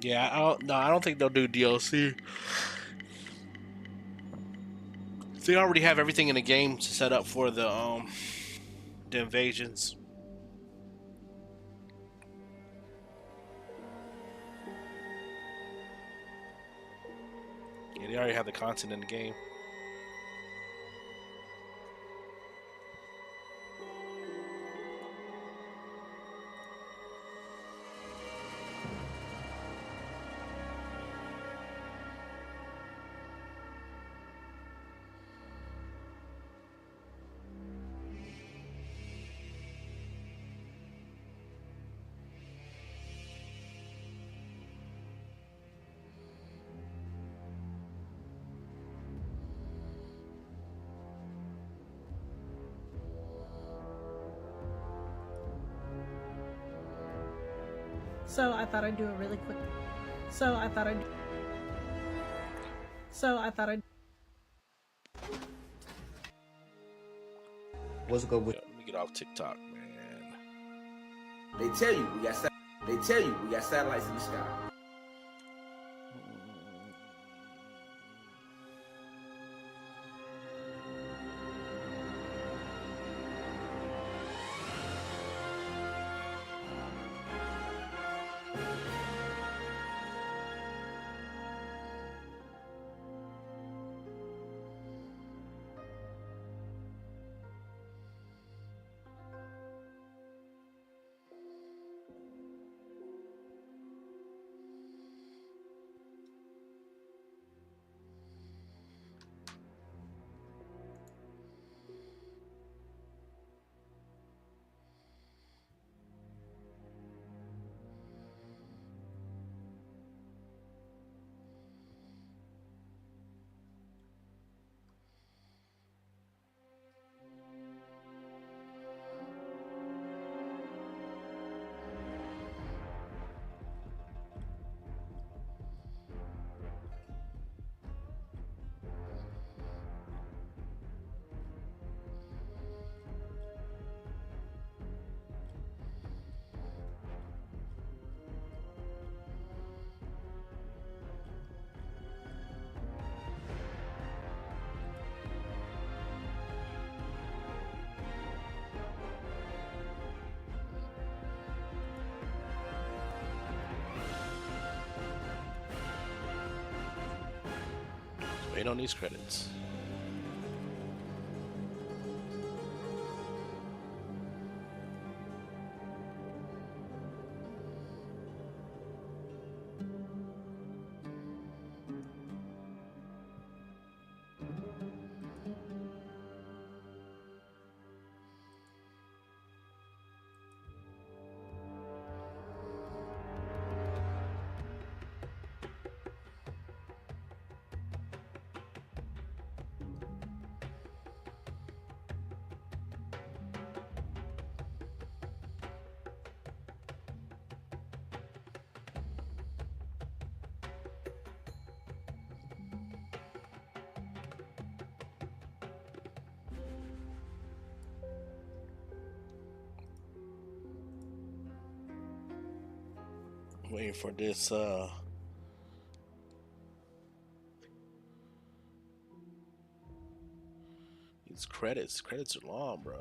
Yeah, I don't think they'll do DLC. They already have everything in the game set up for the invasions. Yeah, they already have the content in the game. So I thought I'd do a really quick. So I thought I'd. What's good with? Let me get off TikTok, man. They tell you we got. They tell you we got satellites in the sky. Wait on these credits. Waiting for this these credits are long, bro.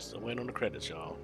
Still waiting on the credits, y'all.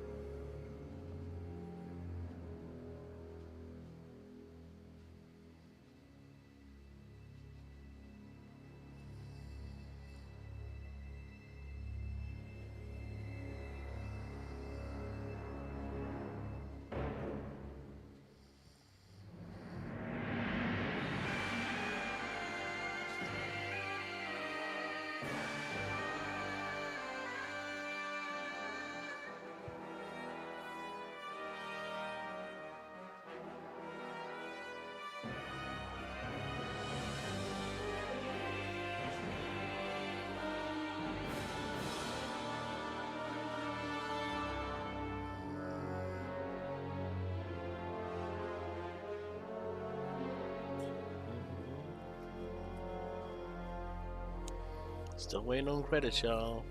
Still waiting on credits, y'all.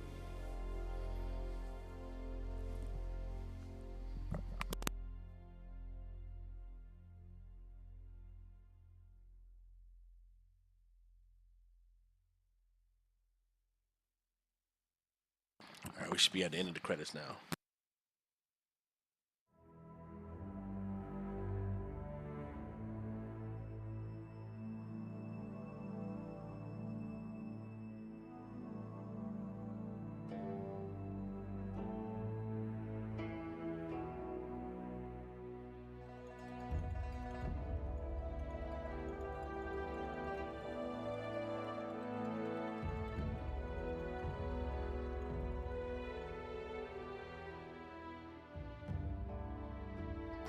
Alright, we should be at the end of the credits now.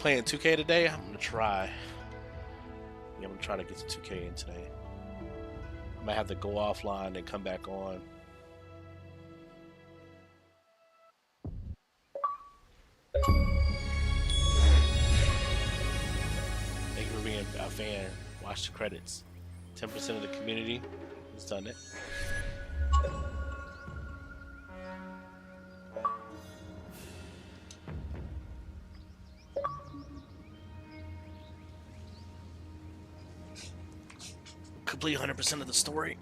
playing 2K today? I'm gonna try. Yeah, I'm gonna try to get to 2K in today. I might have to go offline and come back on. Thank you for being a fan. Watch the credits. 10% of the community has done it. Complete 100% of the story.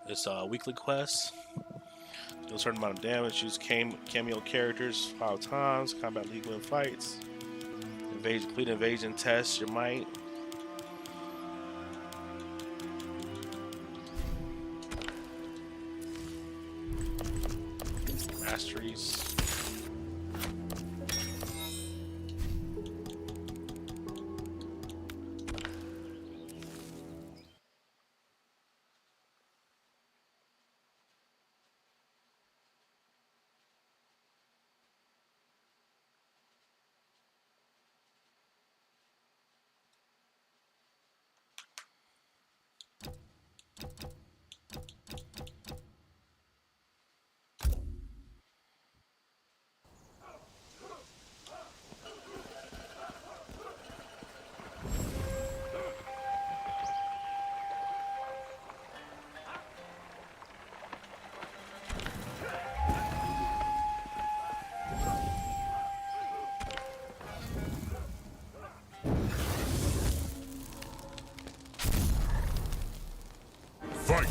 It's a weekly quest. Do a certain amount of damage. Use cameo characters 5 times. Combat League win fights. Complete invasion test your might. Masteries. Fight!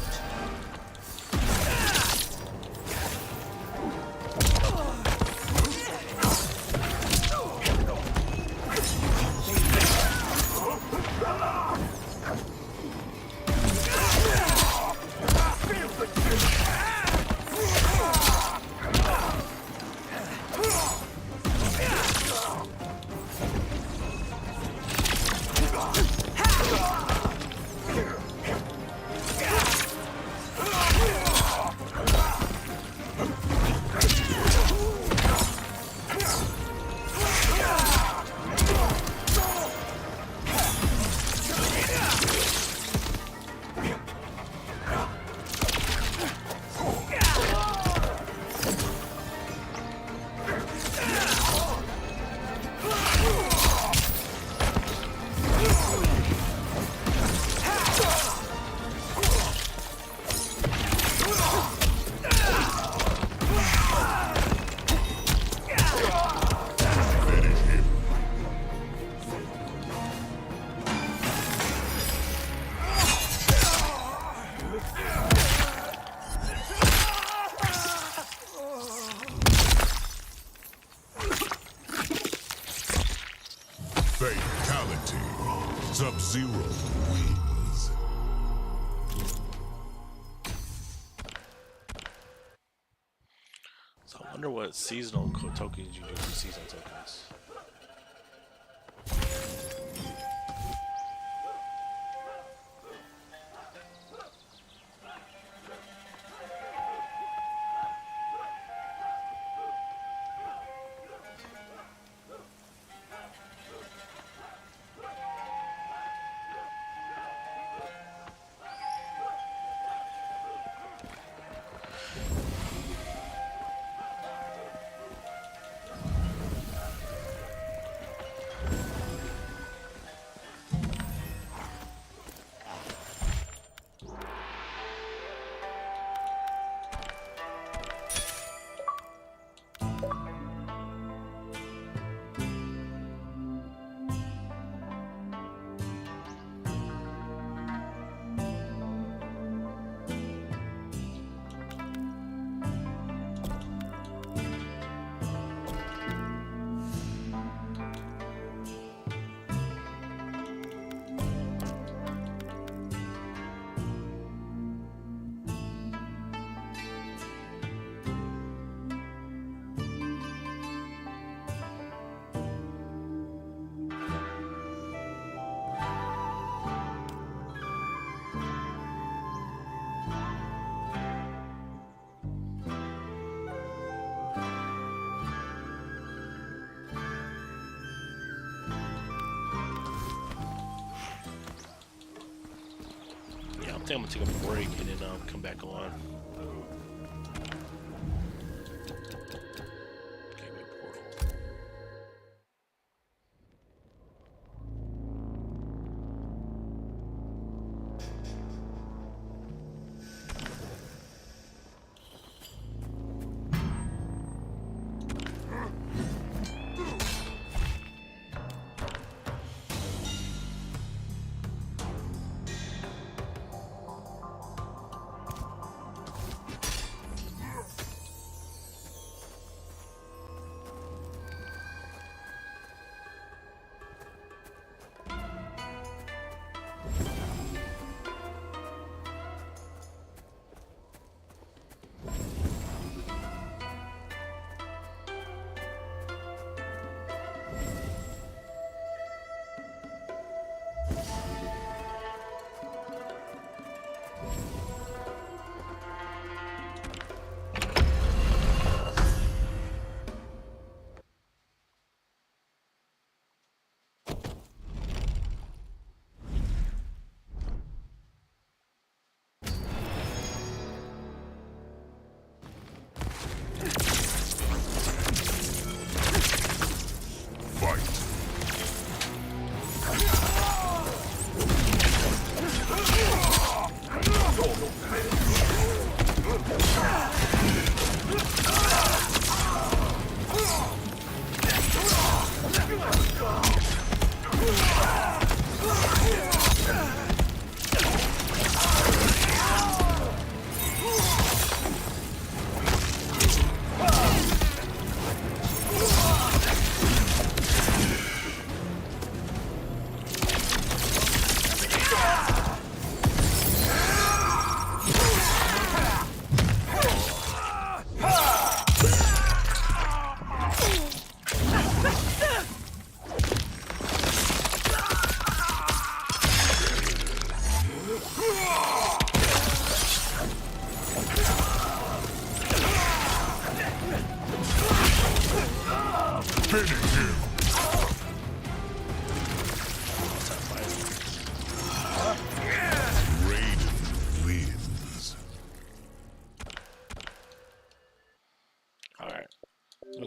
Fatality. Sub-Zero wins. So I wonder what seasonal tokens you do for seasonal tokens. think I'm gonna take a break and then come back on. Gateway portal.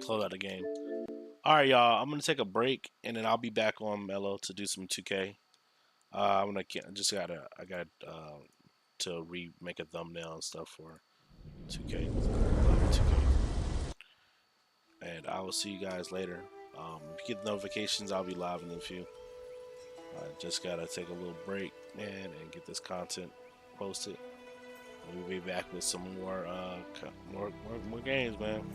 Close out the game. All right, y'all. I'm gonna take a break and then I'll be back on Mello to do some 2K. I got to remake a thumbnail and stuff for 2K. And I will see you guys later. If you get notifications, I'll be live in a few. I just gotta take a little break, man, and get this content posted. We'll be back with some more games, man.